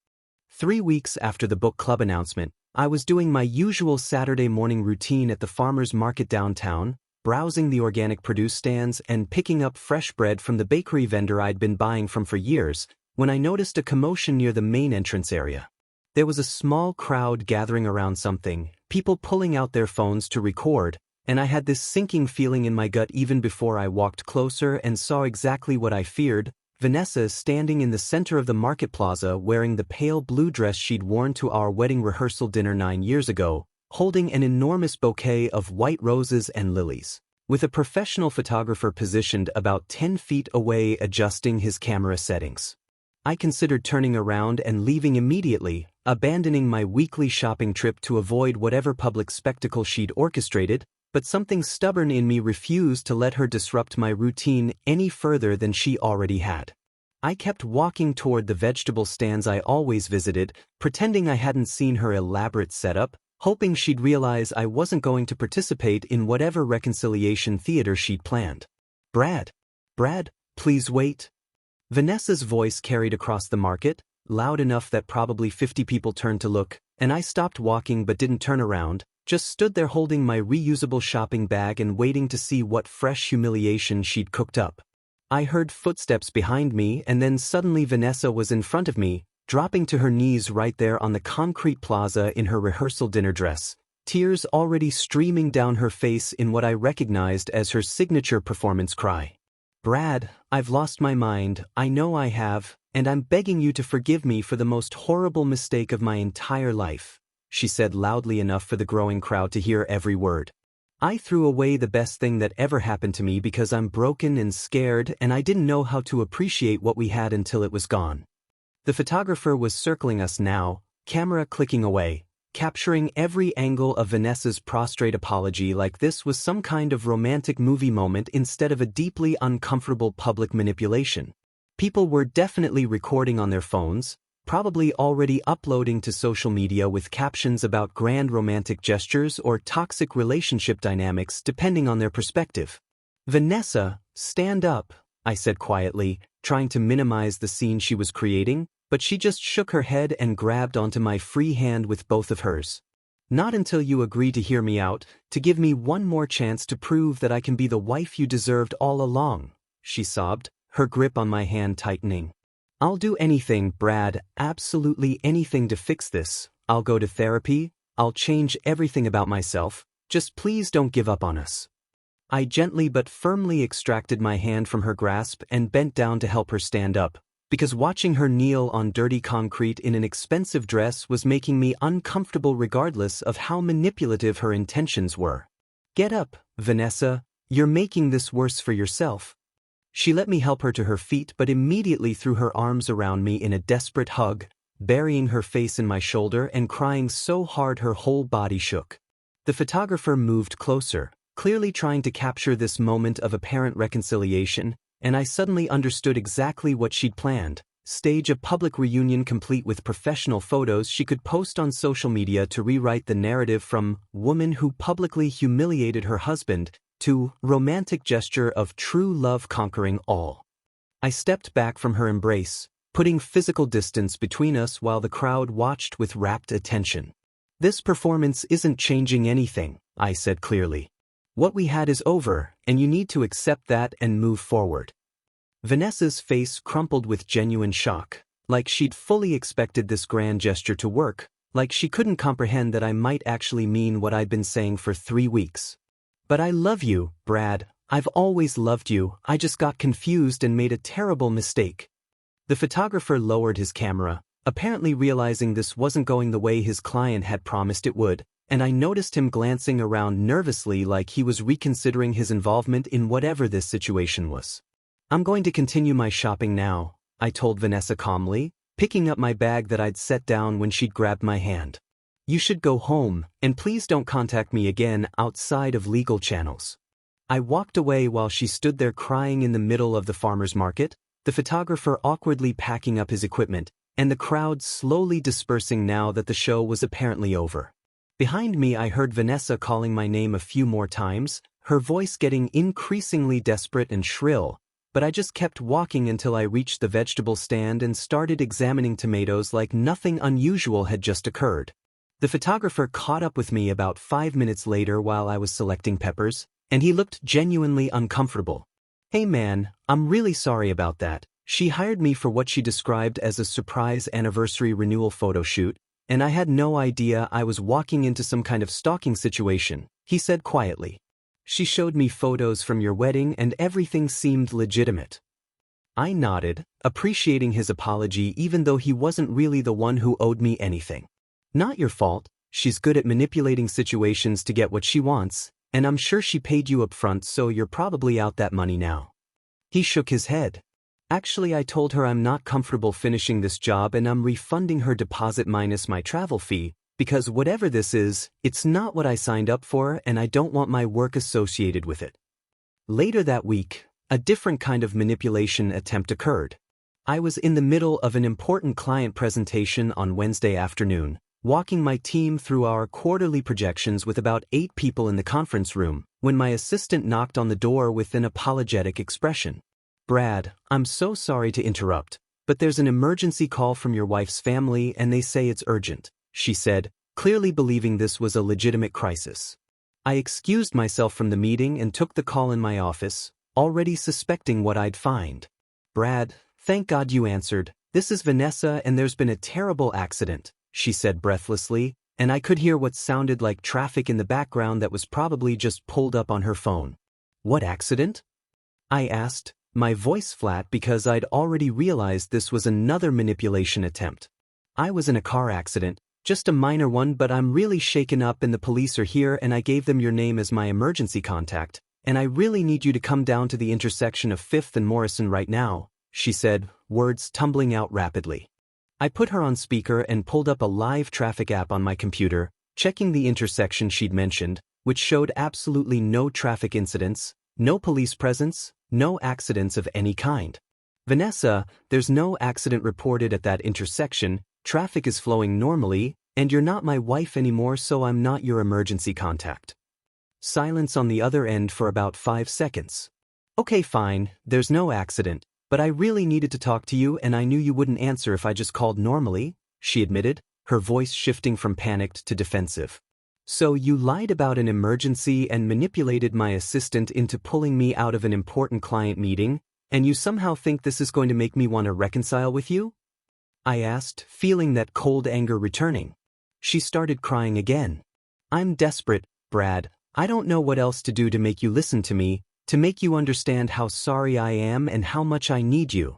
3 weeks after the book club announcement, I was doing my usual Saturday morning routine at the farmer's market downtown, browsing the organic produce stands and picking up fresh bread from the bakery vendor I'd been buying from for years, when I noticed a commotion near the main entrance area. There was a small crowd gathering around something, people pulling out their phones to record, and I had this sinking feeling in my gut even before I walked closer and saw exactly what I feared: Vanessa standing in the center of the market plaza wearing the pale blue dress she'd worn to our wedding rehearsal dinner 9 years ago, holding an enormous bouquet of white roses and lilies, with a professional photographer positioned about 10 feet away adjusting his camera settings. I considered turning around and leaving immediately, abandoning my weekly shopping trip to avoid whatever public spectacle she'd orchestrated, but something stubborn in me refused to let her disrupt my routine any further than she already had. I kept walking toward the vegetable stands I always visited, pretending I hadn't seen her elaborate setup, hoping she'd realize I wasn't going to participate in whatever reconciliation theater she'd planned. Brad, please wait." Vanessa's voice carried across the market, loud enough that probably 50 people turned to look, and I stopped walking but didn't turn around, just stood there holding my reusable shopping bag and waiting to see what fresh humiliation she'd cooked up. I heard footsteps behind me, and then suddenly Vanessa was in front of me, dropping to her knees right there on the concrete plaza in her rehearsal dinner dress, tears already streaming down her face in what I recognized as her signature performance cry. "Brad, I've lost my mind, I know I have, and I'm begging you to forgive me for the most horrible mistake of my entire life," she said loudly enough for the growing crowd to hear every word. "I threw away the best thing that ever happened to me because I'm broken and scared, and I didn't know how to appreciate what we had until it was gone." The photographer was circling us now, camera clicking away, capturing every angle of Vanessa's prostrate apology like this was some kind of romantic movie moment instead of a deeply uncomfortable public manipulation. People were definitely recording on their phones, probably already uploading to social media with captions about grand romantic gestures or toxic relationship dynamics depending on their perspective. "Vanessa, stand up," I said quietly, trying to minimize the scene she was creating, but she just shook her head and grabbed onto my free hand with both of hers. "Not until you agree to hear me out, to give me one more chance to prove that I can be the wife you deserved all along," she sobbed, her grip on my hand tightening. "I'll do anything, Brad, absolutely anything to fix this. I'll go to therapy, I'll change everything about myself, just please don't give up on us." I gently but firmly extracted my hand from her grasp and bent down to help her stand up, because watching her kneel on dirty concrete in an expensive dress was making me uncomfortable regardless of how manipulative her intentions were. "Get up, Vanessa, you're making this worse for yourself." She let me help her to her feet but immediately threw her arms around me in a desperate hug, burying her face in my shoulder and crying so hard her whole body shook. The photographer moved closer, clearly trying to capture this moment of apparent reconciliation, and I suddenly understood exactly what she'd planned: stage a public reunion complete with professional photos she could post on social media to rewrite the narrative from "woman who publicly humiliated her husband" to "romantic gesture of true love conquering all." I stepped back from her embrace, putting physical distance between us while the crowd watched with rapt attention. "This performance isn't changing anything," I said clearly. What we had is over, and you need to accept that and move forward. Vanessa's face crumpled with genuine shock, like she'd fully expected this grand gesture to work, like she couldn't comprehend that I might actually mean what I'd been saying for 3 weeks. But I love you, Brad. I've always loved you. I just got confused and made a terrible mistake. The photographer lowered his camera, apparently realizing this wasn't going the way his client had promised it would, and I noticed him glancing around nervously like he was reconsidering his involvement in whatever this situation was. I'm going to continue my shopping now, I told Vanessa calmly, picking up my bag that I'd set down when she'd grabbed my hand. You should go home, and please don't contact me again outside of legal channels. I walked away while she stood there crying in the middle of the farmer's market, the photographer awkwardly packing up his equipment, and the crowd slowly dispersing now that the show was apparently over. Behind me I heard Vanessa calling my name a few more times, her voice getting increasingly desperate and shrill, but I just kept walking until I reached the vegetable stand and started examining tomatoes like nothing unusual had just occurred. The photographer caught up with me about 5 minutes later while I was selecting peppers, and he looked genuinely uncomfortable. Hey man, I'm really sorry about that. She hired me for what she described as a surprise anniversary renewal photo shoot, and I had no idea I was walking into some kind of stalking situation, he said quietly. She showed me photos from your wedding and everything seemed legitimate. I nodded, appreciating his apology even though he wasn't really the one who owed me anything. Not your fault, she's good at manipulating situations to get what she wants, and I'm sure she paid you up front so you're probably out that money now. He shook his head. Actually, I told her I'm not comfortable finishing this job and I'm refunding her deposit minus my travel fee, because whatever this is, it's not what I signed up for and I don't want my work associated with it. Later that week, a different kind of manipulation attempt occurred. I was in the middle of an important client presentation on Wednesday afternoon, walking my team through our quarterly projections with about 8 people in the conference room, when my assistant knocked on the door with an apologetic expression. Brad, I'm so sorry to interrupt, but there's an emergency call from your wife's family and they say it's urgent, she said, clearly believing this was a legitimate crisis. I excused myself from the meeting and took the call in my office, already suspecting what I'd find. Brad, thank God you answered. This is Vanessa and there's been a terrible accident, she said breathlessly, and I could hear what sounded like traffic in the background that was probably just pulled up on her phone. What accident? I asked, my voice flat because I'd already realized this was another manipulation attempt. I was in a car accident, just a minor one, but I'm really shaken up and the police are here and I gave them your name as my emergency contact, and I really need you to come down to the intersection of 5th and Morrison right now, she said, words tumbling out rapidly. I put her on speaker and pulled up a live traffic app on my computer, checking the intersection she'd mentioned, which showed absolutely no traffic incidents, no police presence, no accidents of any kind. Vanessa, there's no accident reported at that intersection, traffic is flowing normally, and you're not my wife anymore so I'm not your emergency contact. Silence on the other end for about 5 seconds. Okay fine, there's no accident, but I really needed to talk to you and I knew you wouldn't answer if I just called normally, she admitted, her voice shifting from panicked to defensive. So you lied about an emergency and manipulated my assistant into pulling me out of an important client meeting, and you somehow think this is going to make me want to reconcile with you? I asked, feeling that cold anger returning. She started crying again. I'm desperate, Brad. I don't know what else to do to make you listen to me, to make you understand how sorry I am and how much I need you.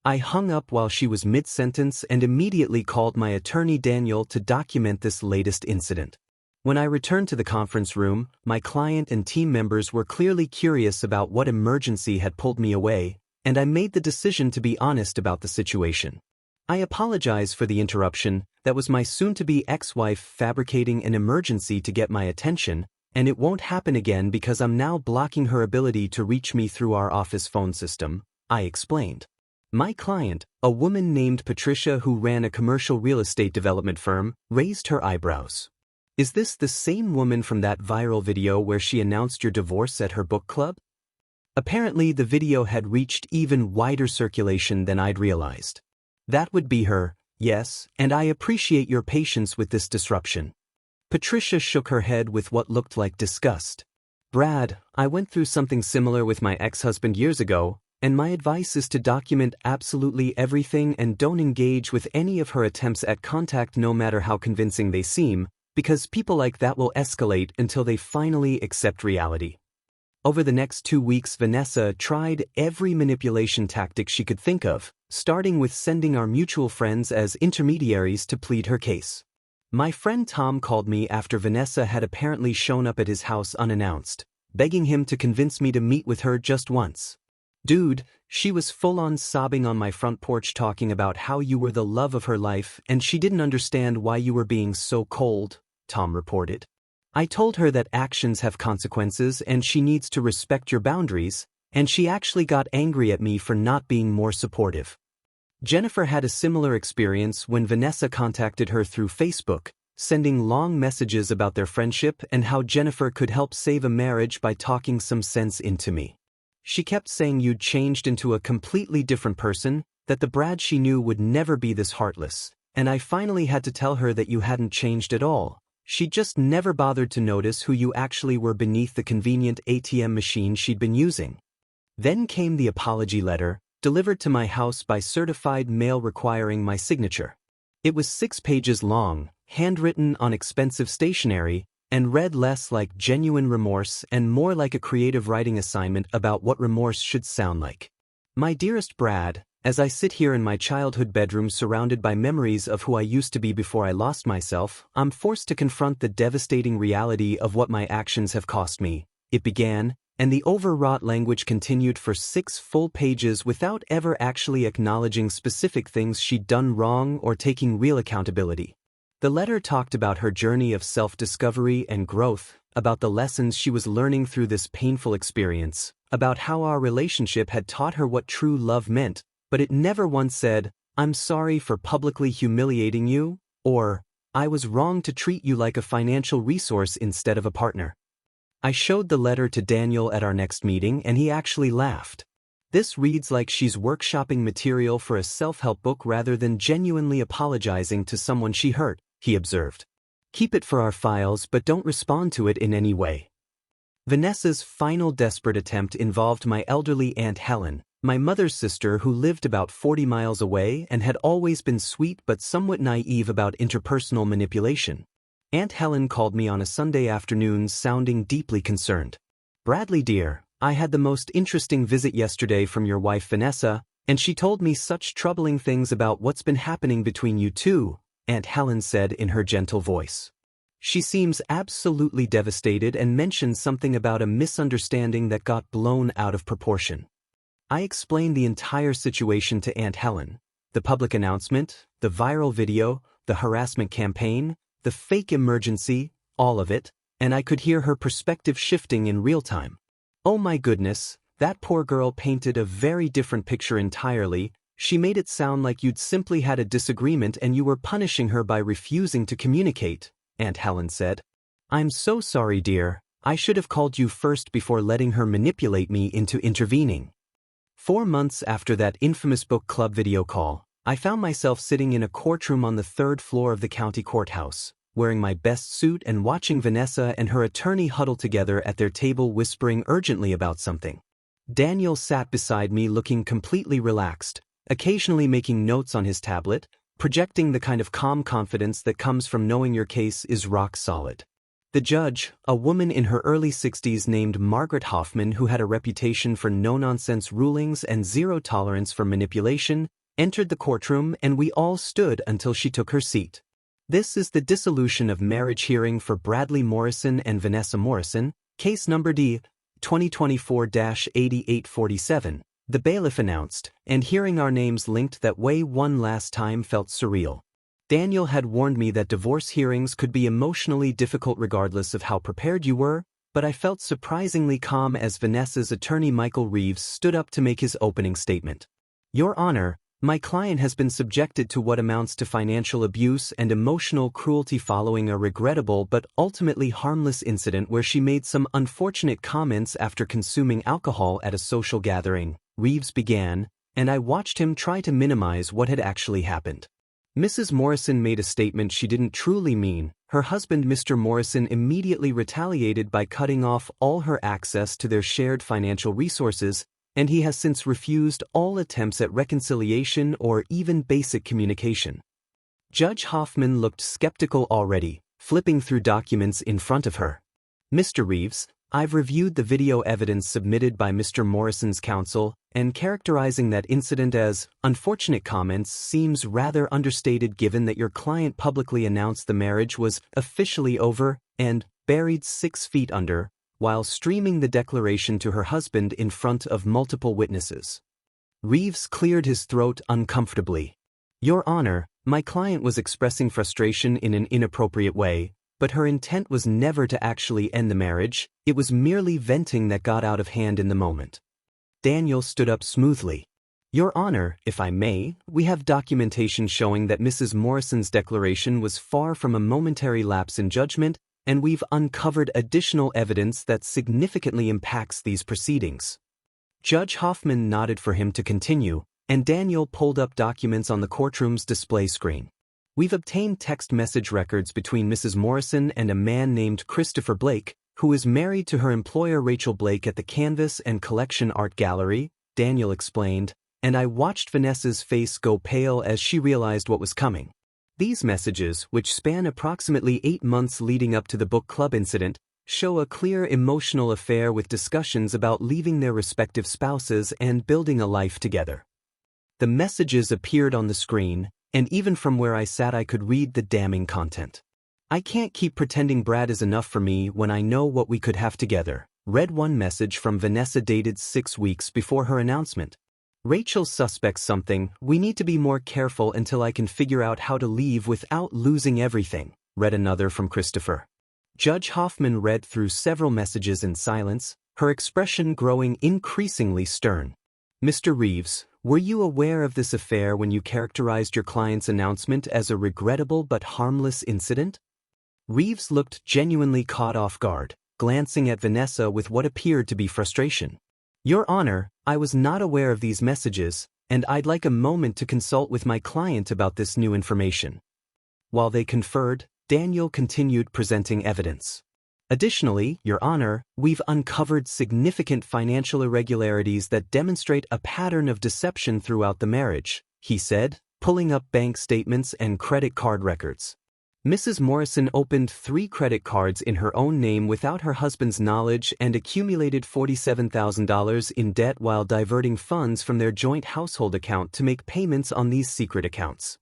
I hung up while she was mid-sentence and immediately called my attorney Daniel to document this latest incident. When I returned to the conference room, my client and team members were clearly curious about what emergency had pulled me away, and I made the decision to be honest about the situation. I apologize for the interruption. That was my soon-to-be ex-wife fabricating an emergency to get my attention, and it won't happen again because I'm now blocking her ability to reach me through our office phone system, I explained. My client, a woman named Patricia who ran a commercial real estate development firm, raised her eyebrows. Is this the same woman from that viral video where she announced your divorce at her book club? Apparently, the video had reached even wider circulation than I'd realized. That would be her, yes, and I appreciate your patience with this disruption. Patricia shook her head with what looked like disgust. Brad, I went through something similar with my ex-husband years ago, and my advice is to document absolutely everything and don't engage with any of her attempts at contact no matter how convincing they seem, because people like that will escalate until they finally accept reality. Over the next 2 weeks, Vanessa tried every manipulation tactic she could think of, starting with sending our mutual friends as intermediaries to plead her case. My friend Tom called me after Vanessa had apparently shown up at his house unannounced, begging him to convince me to meet with her just once. Dude, she was full-on sobbing on my front porch talking about how you were the love of her life and she didn't understand why you were being so cold, Tom reported. I told her that actions have consequences and she needs to respect your boundaries, and she actually got angry at me for not being more supportive. Jennifer had a similar experience when Vanessa contacted her through Facebook, sending long messages about their friendship and how Jennifer could help save a marriage by talking some sense into me. She kept saying you'd changed into a completely different person, that the Brad she knew would never be this heartless, and I finally had to tell her that you hadn't changed at all. She just never bothered to notice who you actually were beneath the convenient ATM machine she'd been using. Then came the apology letter, delivered to my house by certified mail requiring my signature. It was 6 pages long, handwritten on expensive stationery, and read less like genuine remorse and more like a creative writing assignment about what remorse should sound like. My dearest Brad, as I sit here in my childhood bedroom surrounded by memories of who I used to be before I lost myself, I'm forced to confront the devastating reality of what my actions have cost me. It began, and the overwrought language continued for 6 full pages without ever actually acknowledging specific things she'd done wrong or taking real accountability. The letter talked about her journey of self-discovery and growth, about the lessons she was learning through this painful experience, about how our relationship had taught her what true love meant, but it never once said, "I'm sorry for publicly humiliating you," or, "I was wrong to treat you like a financial resource instead of a partner." I showed the letter to Daniel at our next meeting and he actually laughed. "This reads like she's workshopping material for a self-help book rather than genuinely apologizing to someone she hurt," he observed. "Keep it for our files but don't respond to it in any way." Vanessa's final desperate attempt involved my elderly Aunt Helen, my mother's sister who lived about 40 miles away and had always been sweet but somewhat naive about interpersonal manipulation. Aunt Helen called me on a Sunday afternoon sounding deeply concerned. "Bradley dear, I had the most interesting visit yesterday from your wife Vanessa, and she told me such troubling things about what's been happening between you two," Aunt Helen said in her gentle voice. "She seems absolutely devastated and mentioned something about a misunderstanding that got blown out of proportion." I explained the entire situation to Aunt Helen, the public announcement, the viral video, the harassment campaign, the fake emergency, all of it, and I could hear her perspective shifting in real time. "Oh my goodness, that poor girl painted a very different picture entirely. She made it sound like you'd simply had a disagreement and you were punishing her by refusing to communicate," Aunt Helen said. "I'm so sorry, dear. I should have called you first before letting her manipulate me into intervening." 4 months after that infamous book club video call, I found myself sitting in a courtroom on the 3rd floor of the county courthouse, wearing my best suit and watching Vanessa and her attorney huddle together at their table whispering urgently about something. Daniel sat beside me looking completely relaxed, occasionally making notes on his tablet, projecting the kind of calm confidence that comes from knowing your case is rock solid. The judge, a woman in her early 60s named Margaret Hoffman who had a reputation for no-nonsense rulings and zero tolerance for manipulation, entered the courtroom and we all stood until she took her seat. "This is the dissolution of marriage hearing for Bradley Morrison and Vanessa Morrison, case number D. 2024-8847, the bailiff announced, and hearing our names linked that way one last time felt surreal. Daniel had warned me that divorce hearings could be emotionally difficult regardless of how prepared you were, but I felt surprisingly calm as Vanessa's attorney Michael Reeves stood up to make his opening statement. "Your Honor, my client has been subjected to what amounts to financial abuse and emotional cruelty following a regrettable but ultimately harmless incident where she made some unfortunate comments after consuming alcohol at a social gathering," Reeves began, and I watched him try to minimize what had actually happened. Mrs. Morrison made a statement she didn't truly mean. Her husband, Mr. Morrison, immediately retaliated by cutting off all her access to their shared financial resources, and he has since refused all attempts at reconciliation or even basic communication. Judge Hoffman looked skeptical already, flipping through documents in front of her. Mr. Reeves, I've reviewed the video evidence submitted by Mr. Morrison's counsel, and characterizing that incident as unfortunate comments seems rather understated given that your client publicly announced the marriage was officially over and buried 6 feet under, while streaming the declaration to her husband in front of multiple witnesses. Reeves cleared his throat uncomfortably. Your Honor, my client was expressing frustration in an inappropriate way, but her intent was never to actually end the marriage, it was merely venting that got out of hand in the moment. Daniel stood up smoothly. Your Honor, if I may, we have documentation showing that Mrs. Morrison's declaration was far from a momentary lapse in judgment, and we've uncovered additional evidence that significantly impacts these proceedings. Judge Hoffman nodded for him to continue, and Daniel pulled up documents on the courtroom's display screen. We've obtained text message records between Mrs. Morrison and a man named Christopher Blake, who is married to her employer Rachel Blake at the Canvas and Collection Art Gallery, Daniel explained, and I watched Vanessa's face go pale as she realized what was coming. These messages, which span approximately 8 months leading up to the book club incident, show a clear emotional affair with discussions about leaving their respective spouses and building a life together. The messages appeared on the screen, and even from where I sat I could read the damning content. I can't keep pretending Brad is enough for me when I know what we could have together, read one message from Vanessa dated 6 weeks before her announcement. Rachel suspects something, we need to be more careful until I can figure out how to leave without losing everything, read another from Christopher. Judge Hoffman read through several messages in silence, her expression growing increasingly stern. Mr. Reeves, were you aware of this affair when you characterized your client's announcement as a regrettable but harmless incident? Reeves looked genuinely caught off guard, glancing at Vanessa with what appeared to be frustration. Your Honor, I was not aware of these messages, and I'd like a moment to consult with my client about this new information. While they conferred, Daniel continued presenting evidence. Additionally, Your Honor, we've uncovered significant financial irregularities that demonstrate a pattern of deception throughout the marriage, he said, pulling up bank statements and credit card records. Mrs. Morrison opened 3 credit cards in her own name without her husband's knowledge and accumulated $47,000 in debt while diverting funds from their joint household account to make payments on these secret accounts.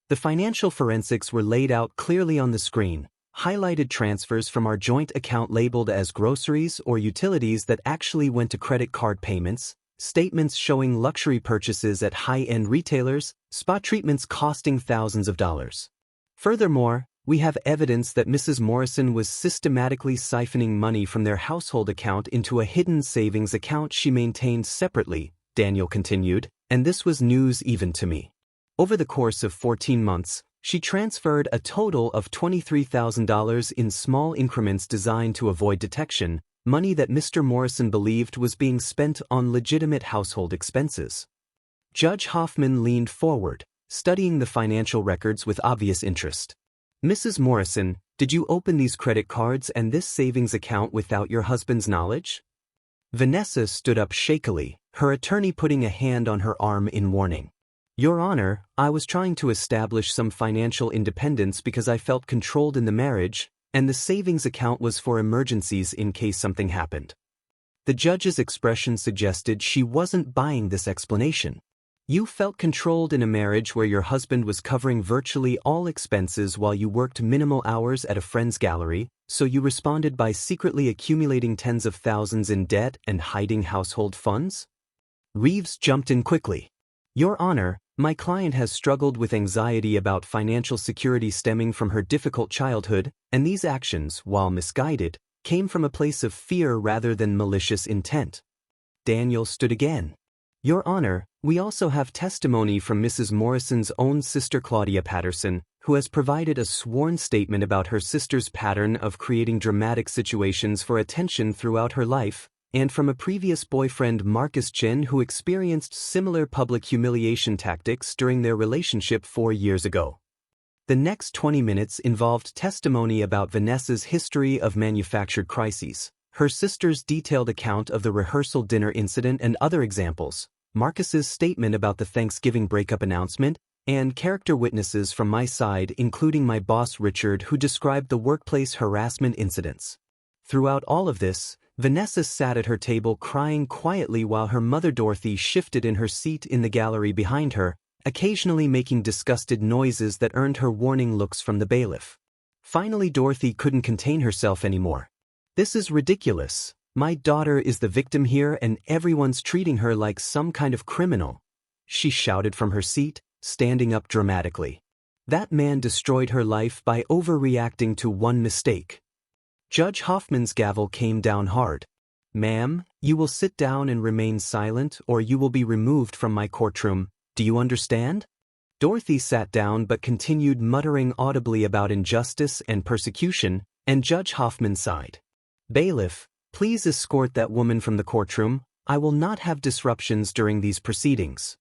The financial forensics were laid out clearly on the screen, highlighted transfers from our joint account labeled as groceries or utilities that actually went to credit card payments, statements showing luxury purchases at high-end retailers, spa treatments costing thousands of dollars. Furthermore, we have evidence that Mrs. Morrison was systematically siphoning money from their household account into a hidden savings account she maintained separately, Daniel continued, and this was news even to me. Over the course of 14 months, she transferred a total of $23,000 in small increments designed to avoid detection, money that Mr. Morrison believed was being spent on legitimate household expenses. Judge Hoffman leaned forward, studying the financial records with obvious interest. Mrs. Morrison, did you open these credit cards and this savings account without your husband's knowledge? Vanessa stood up shakily, her attorney putting a hand on her arm in warning. Your Honor, I was trying to establish some financial independence because I felt controlled in the marriage, and the savings account was for emergencies in case something happened. The judge's expression suggested she wasn't buying this explanation. You felt controlled in a marriage where your husband was covering virtually all expenses while you worked minimal hours at a friend's gallery, so you responded by secretly accumulating tens of thousands in debt and hiding household funds? Reeves jumped in quickly. Your Honor, my client has struggled with anxiety about financial security stemming from her difficult childhood, and these actions, while misguided, came from a place of fear rather than malicious intent. Daniel stood again. Your Honor, we also have testimony from Mrs. Morrison's own sister Claudia Patterson, who has provided a sworn statement about her sister's pattern of creating dramatic situations for attention throughout her life, and from a previous boyfriend Marcus Chen who experienced similar public humiliation tactics during their relationship 4 years ago. The next 20 minutes involved testimony about Vanessa's history of manufactured crises, her sister's detailed account of the rehearsal dinner incident and other examples, Marcus's statement about the Thanksgiving breakup announcement, and character witnesses from my side including my boss Richard who described the workplace harassment incidents. Throughout all of this, Vanessa sat at her table crying quietly while her mother Dorothy shifted in her seat in the gallery behind her, occasionally making disgusted noises that earned her warning looks from the bailiff. Finally Dorothy couldn't contain herself anymore. "This is ridiculous. My daughter is the victim here and everyone's treating her like some kind of criminal," she shouted from her seat, standing up dramatically. "That man destroyed her life by overreacting to one mistake." Judge Hoffman's gavel came down hard. "Ma'am, you will sit down and remain silent or you will be removed from my courtroom. Do you understand?" Dorothy sat down but continued muttering audibly about injustice and persecution, and Judge Hoffman sighed. "Bailiff, please escort that woman from the courtroom. I will not have disruptions during these proceedings."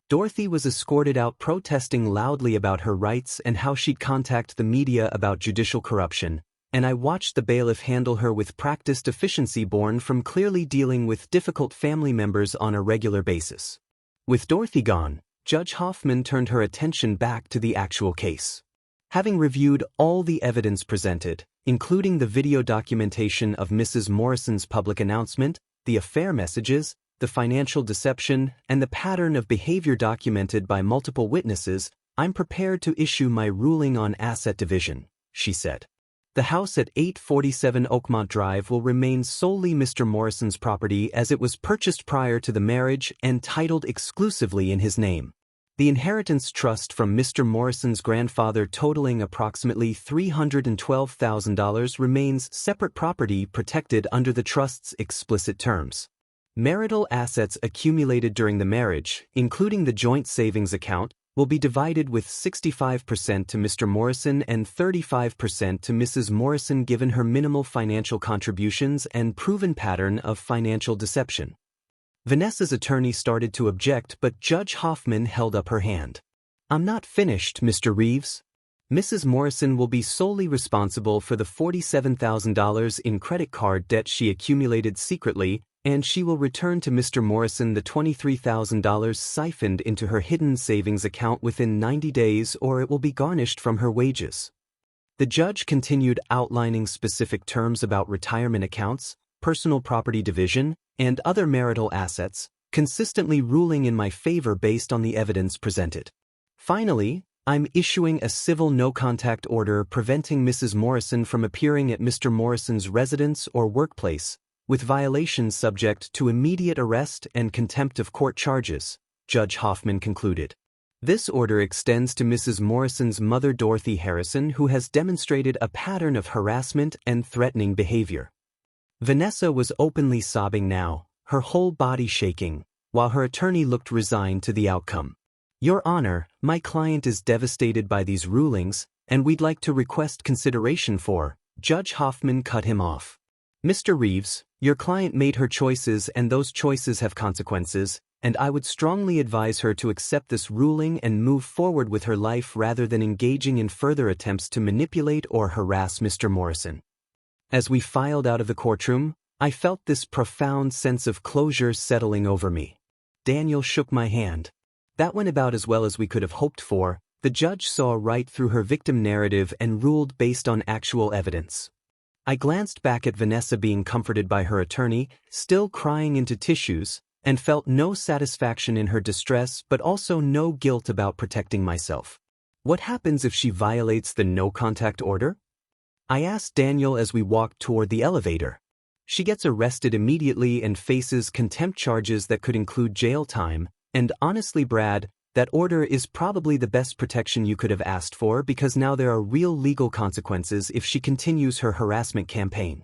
Dorothy was escorted out protesting loudly about her rights and how she'd contact the media about judicial corruption, and I watched the bailiff handle her with practiced efficiency born from clearly dealing with difficult family members on a regular basis. With Dorothy gone, Judge Hoffman turned her attention back to the actual case. Having reviewed all the evidence presented, including the video documentation of Mrs. Morrison's public announcement, the affair messages, the financial deception, and the pattern of behavior documented by multiple witnesses, "I'm prepared to issue my ruling on asset division," she said. "The house at 847 Oakmont Drive will remain solely Mr. Morrison's property as it was purchased prior to the marriage and titled exclusively in his name. The inheritance trust from Mr. Morrison's grandfather totaling approximately $312,000 remains separate property protected under the trust's explicit terms. Marital assets accumulated during the marriage, including the joint savings account, will be divided with 65% to Mr. Morrison and 35% to Mrs. Morrison given her minimal financial contributions and proven pattern of financial deception." Vanessa's attorney started to object but Judge Hoffman held up her hand. "I'm not finished, Mr. Reeves. Mrs. Morrison will be solely responsible for the $47,000 in credit card debt she accumulated secretly, and she will return to Mr. Morrison the $23,000 siphoned into her hidden savings account within 90 days or it will be garnished from her wages." The judge continued outlining specific terms about retirement accounts, personal property division, and other marital assets, consistently ruling in my favor based on the evidence presented. "Finally, I'm issuing a civil no-contact order preventing Mrs. Morrison from appearing at Mr. Morrison's residence or workplace, with violations subject to immediate arrest and contempt of court charges," Judge Hoffman concluded. "This order extends to Mrs. Morrison's mother Dorothy Harrison, who has demonstrated a pattern of harassment and threatening behavior." Vanessa was openly sobbing now, her whole body shaking, while her attorney looked resigned to the outcome. "Your Honor, my client is devastated by these rulings, and we'd like to request consideration for," Judge Hoffman cut him off. "Mr. Reeves, your client made her choices and those choices have consequences, and I would strongly advise her to accept this ruling and move forward with her life rather than engaging in further attempts to manipulate or harass Mr. Morrison." As we filed out of the courtroom, I felt this profound sense of closure settling over me. Daniel shook my hand. That went about as well as we could have hoped for. The judge saw right through her victim narrative and ruled based on actual evidence. I glanced back at Vanessa being comforted by her attorney, still crying into tissues, and felt no satisfaction in her distress but also no guilt about protecting myself. What happens if she violates the no-contact order? I asked Daniel as we walked toward the elevator. She gets arrested immediately and faces contempt charges that could include jail time, and honestly, Brad, that order is probably the best protection you could have asked for because now there are real legal consequences if she continues her harassment campaign.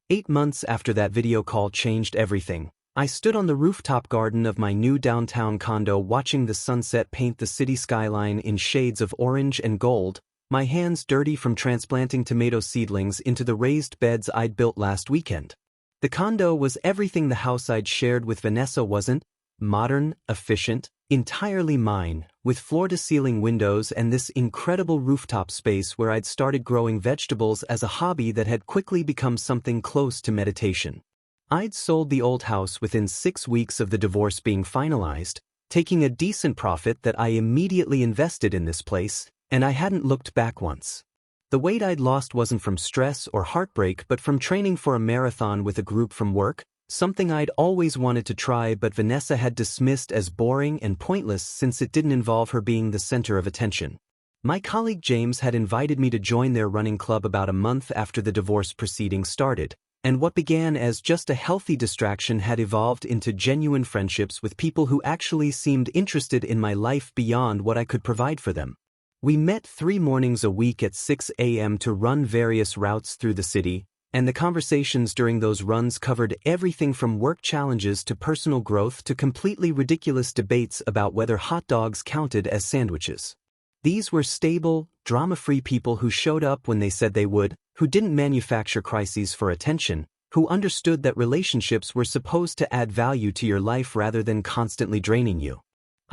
8 months after that video call changed everything. I stood on the rooftop garden of my new downtown condo watching the sunset paint the city skyline in shades of orange and gold, my hands dirty from transplanting tomato seedlings into the raised beds I'd built last weekend. The condo was everything the house I'd shared with Vanessa wasn't: modern, efficient, entirely mine, with floor-to-ceiling windows and this incredible rooftop space where I'd started growing vegetables as a hobby that had quickly become something close to meditation. I'd sold the old house within 6 weeks of the divorce being finalized, taking a decent profit that I immediately invested in this place, and I hadn't looked back once. The weight I'd lost wasn't from stress or heartbreak but from training for a marathon with a group from work, something I'd always wanted to try but Vanessa had dismissed as boring and pointless since it didn't involve her being the center of attention. My colleague James had invited me to join their running club about a month after the divorce proceedings started, and what began as just a healthy distraction had evolved into genuine friendships with people who actually seemed interested in my life beyond what I could provide for them. We met 3 mornings a week at 6 a.m. to run various routes through the city, and the conversations during those runs covered everything from work challenges to personal growth to completely ridiculous debates about whether hot dogs counted as sandwiches. These were stable, drama-free people who showed up when they said they would, who didn't manufacture crises for attention, who understood that relationships were supposed to add value to your life rather than constantly draining you.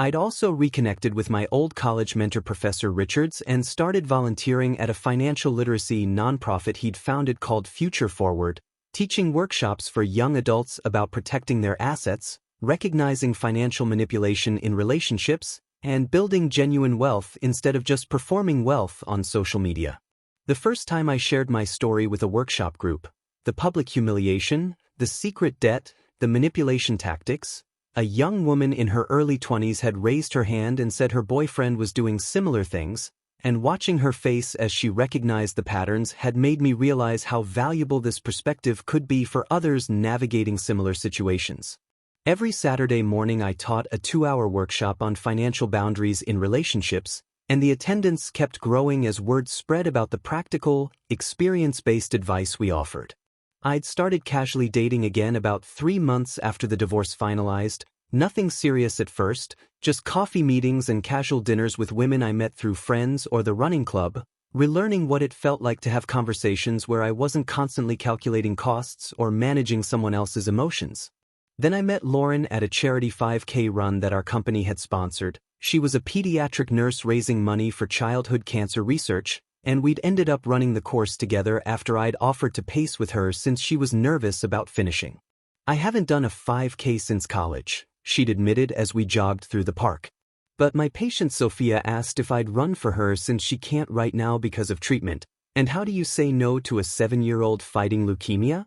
I'd also reconnected with my old college mentor Professor Richards and started volunteering at a financial literacy nonprofit he'd founded called Future Forward, teaching workshops for young adults about protecting their assets, recognizing financial manipulation in relationships, and building genuine wealth instead of just performing wealth on social media. The first time I shared my story with a workshop group, the public humiliation, the secret debt, the manipulation tactics, a young woman in her early 20s had raised her hand and said her boyfriend was doing similar things, and watching her face as she recognized the patterns had made me realize how valuable this perspective could be for others navigating similar situations. Every Saturday morning I taught a 2-hour workshop on financial boundaries in relationships, and the attendance kept growing as word spread about the practical, experience-based advice we offered. I'd started casually dating again about 3 months after the divorce finalized, nothing serious at first, just coffee meetings and casual dinners with women I met through friends or the running club, relearning what it felt like to have conversations where I wasn't constantly calculating costs or managing someone else's emotions. Then I met Lauren at a charity 5K run that our company had sponsored. She was a pediatric nurse raising money for childhood cancer research, and we'd ended up running the course together after I'd offered to pace with her since she was nervous about finishing. I haven't done a 5K since college, she'd admitted as we jogged through the park. But my patient Sophia asked if I'd run for her since she can't right now because of treatment, and how do you say no to a 7-year-old fighting leukemia?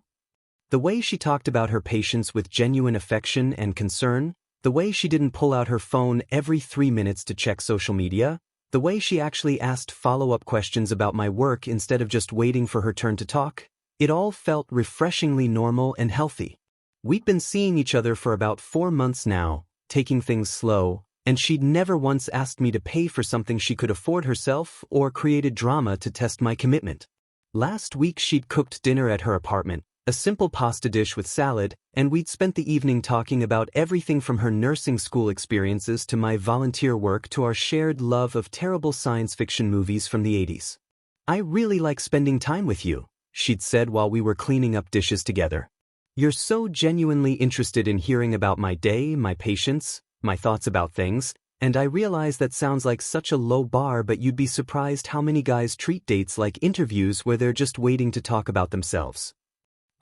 The way she talked about her patients with genuine affection and concern, the way she didn't pull out her phone every 3 minutes to check social media, the way she actually asked follow-up questions about my work instead of just waiting for her turn to talk, it all felt refreshingly normal and healthy. We'd been seeing each other for about 4 months now, taking things slow, and she'd never once asked me to pay for something she could afford herself or created drama to test my commitment. Last week she'd cooked dinner at her apartment, a simple pasta dish with salad, and we'd spent the evening talking about everything from her nursing school experiences to my volunteer work to our shared love of terrible science fiction movies from the 80s. "I really like spending time with you," she'd said while we were cleaning up dishes together. "You're so genuinely interested in hearing about my day, my patients, my thoughts about things, and I realize that sounds like such a low bar, but you'd be surprised how many guys treat dates like interviews where they're just waiting to talk about themselves."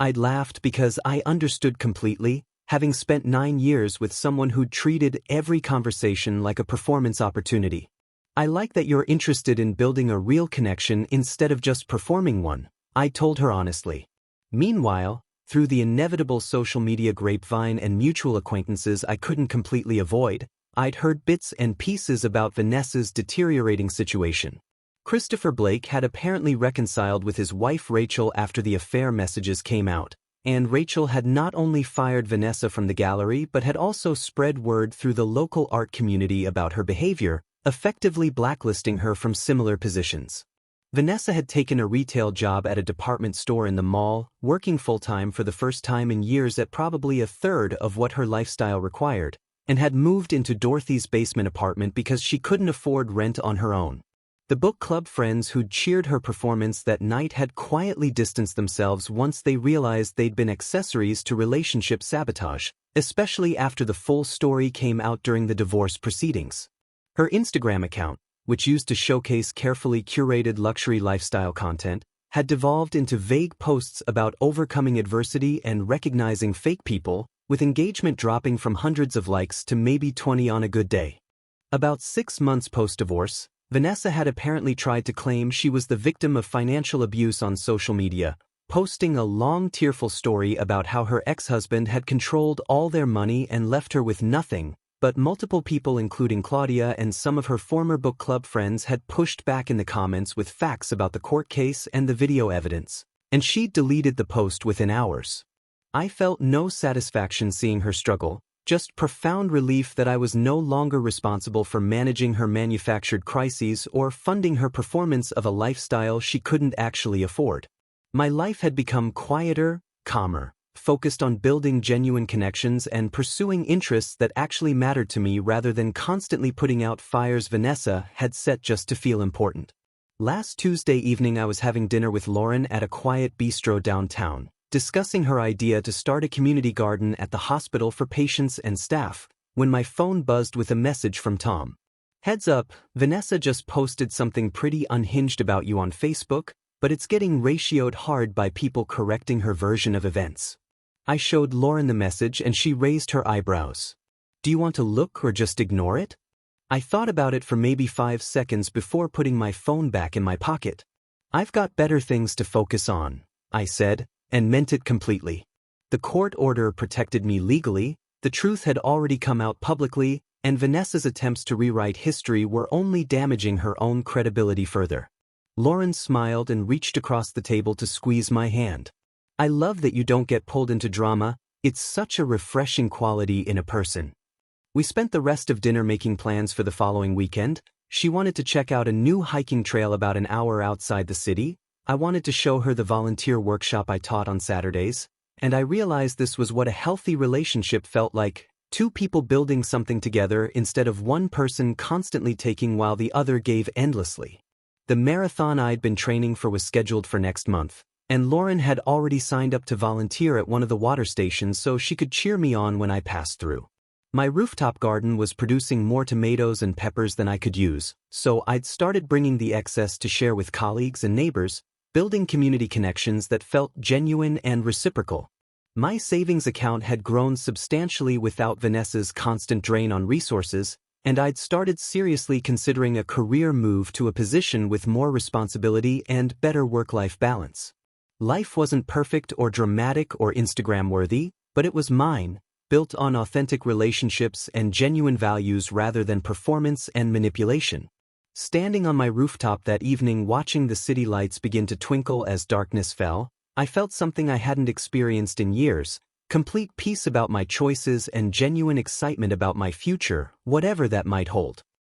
I'd laughed because I understood completely, having spent 9 years with someone who'd treated every conversation like a performance opportunity. "I like that you're interested in building a real connection instead of just performing one," I told her honestly. Meanwhile, through the inevitable social media grapevine and mutual acquaintances I couldn't completely avoid, I'd heard bits and pieces about Vanessa's deteriorating situation. Christopher Blake had apparently reconciled with his wife Rachel after the affair messages came out, and Rachel had not only fired Vanessa from the gallery but had also spread word through the local art community about her behavior, effectively blacklisting her from similar positions. Vanessa had taken a retail job at a department store in the mall, working full-time for the first time in years at probably a third of what her lifestyle required, and had moved into Dorothy's basement apartment because she couldn't afford rent on her own. The book club friends who'd cheered her performance that night had quietly distanced themselves once they realized they'd been accessories to relationship sabotage, especially after the full story came out during the divorce proceedings. Her Instagram account, which used to showcase carefully curated luxury lifestyle content, had devolved into vague posts about overcoming adversity and recognizing fake people, with engagement dropping from hundreds of likes to maybe 20 on a good day. About 6 months post-divorce, Vanessa had apparently tried to claim she was the victim of financial abuse on social media, posting a long tearful story about how her ex-husband had controlled all their money and left her with nothing, but multiple people including Claudia and some of her former book club friends had pushed back in the comments with facts about the court case and the video evidence, and she deleted the post within hours. I felt no satisfaction seeing her struggle, just profound relief that I was no longer responsible for managing her manufactured crises or funding her performance of a lifestyle she couldn't actually afford. My life had become quieter, calmer, focused on building genuine connections and pursuing interests that actually mattered to me rather than constantly putting out fires Vanessa had set just to feel important. Last Tuesday evening I was having dinner with Lauren at a quiet bistro downtown, discussing her idea to start a community garden at the hospital for patients and staff, when my phone buzzed with a message from Tom. "Heads up, Vanessa just posted something pretty unhinged about you on Facebook, but it's getting ratioed hard by people correcting her version of events." I showed Lauren the message and she raised her eyebrows. "Do you want to look or just ignore it?" I thought about it for maybe 5 seconds before putting my phone back in my pocket. "I've got better things to focus on," I said, and meant it completely. The court order protected me legally, the truth had already come out publicly, and Vanessa's attempts to rewrite history were only damaging her own credibility further. Lauren smiled and reached across the table to squeeze my hand. "I love that you don't get pulled into drama, it's such a refreshing quality in a person." We spent the rest of dinner making plans for the following weekend. She wanted to check out a new hiking trail about an hour outside the city. I wanted to show her the volunteer workshop I taught on Saturdays, and I realized this was what a healthy relationship felt like, 2 people building something together instead of one person constantly taking while the other gave endlessly. The marathon I'd been training for was scheduled for next month, and Lauren had already signed up to volunteer at one of the water stations so she could cheer me on when I passed through. My rooftop garden was producing more tomatoes and peppers than I could use, so I'd started bringing the excess to share with colleagues and neighbors, building community connections that felt genuine and reciprocal. My savings account had grown substantially without Vanessa's constant drain on resources, and I'd started seriously considering a career move to a position with more responsibility and better work-life balance. Life wasn't perfect or dramatic or Instagram-worthy, but it was mine, built on authentic relationships and genuine values rather than performance and manipulation. Standing on my rooftop that evening watching the city lights begin to twinkle as darkness fell, I felt something I hadn't experienced in years, complete peace about my choices and genuine excitement about my future, whatever that might hold.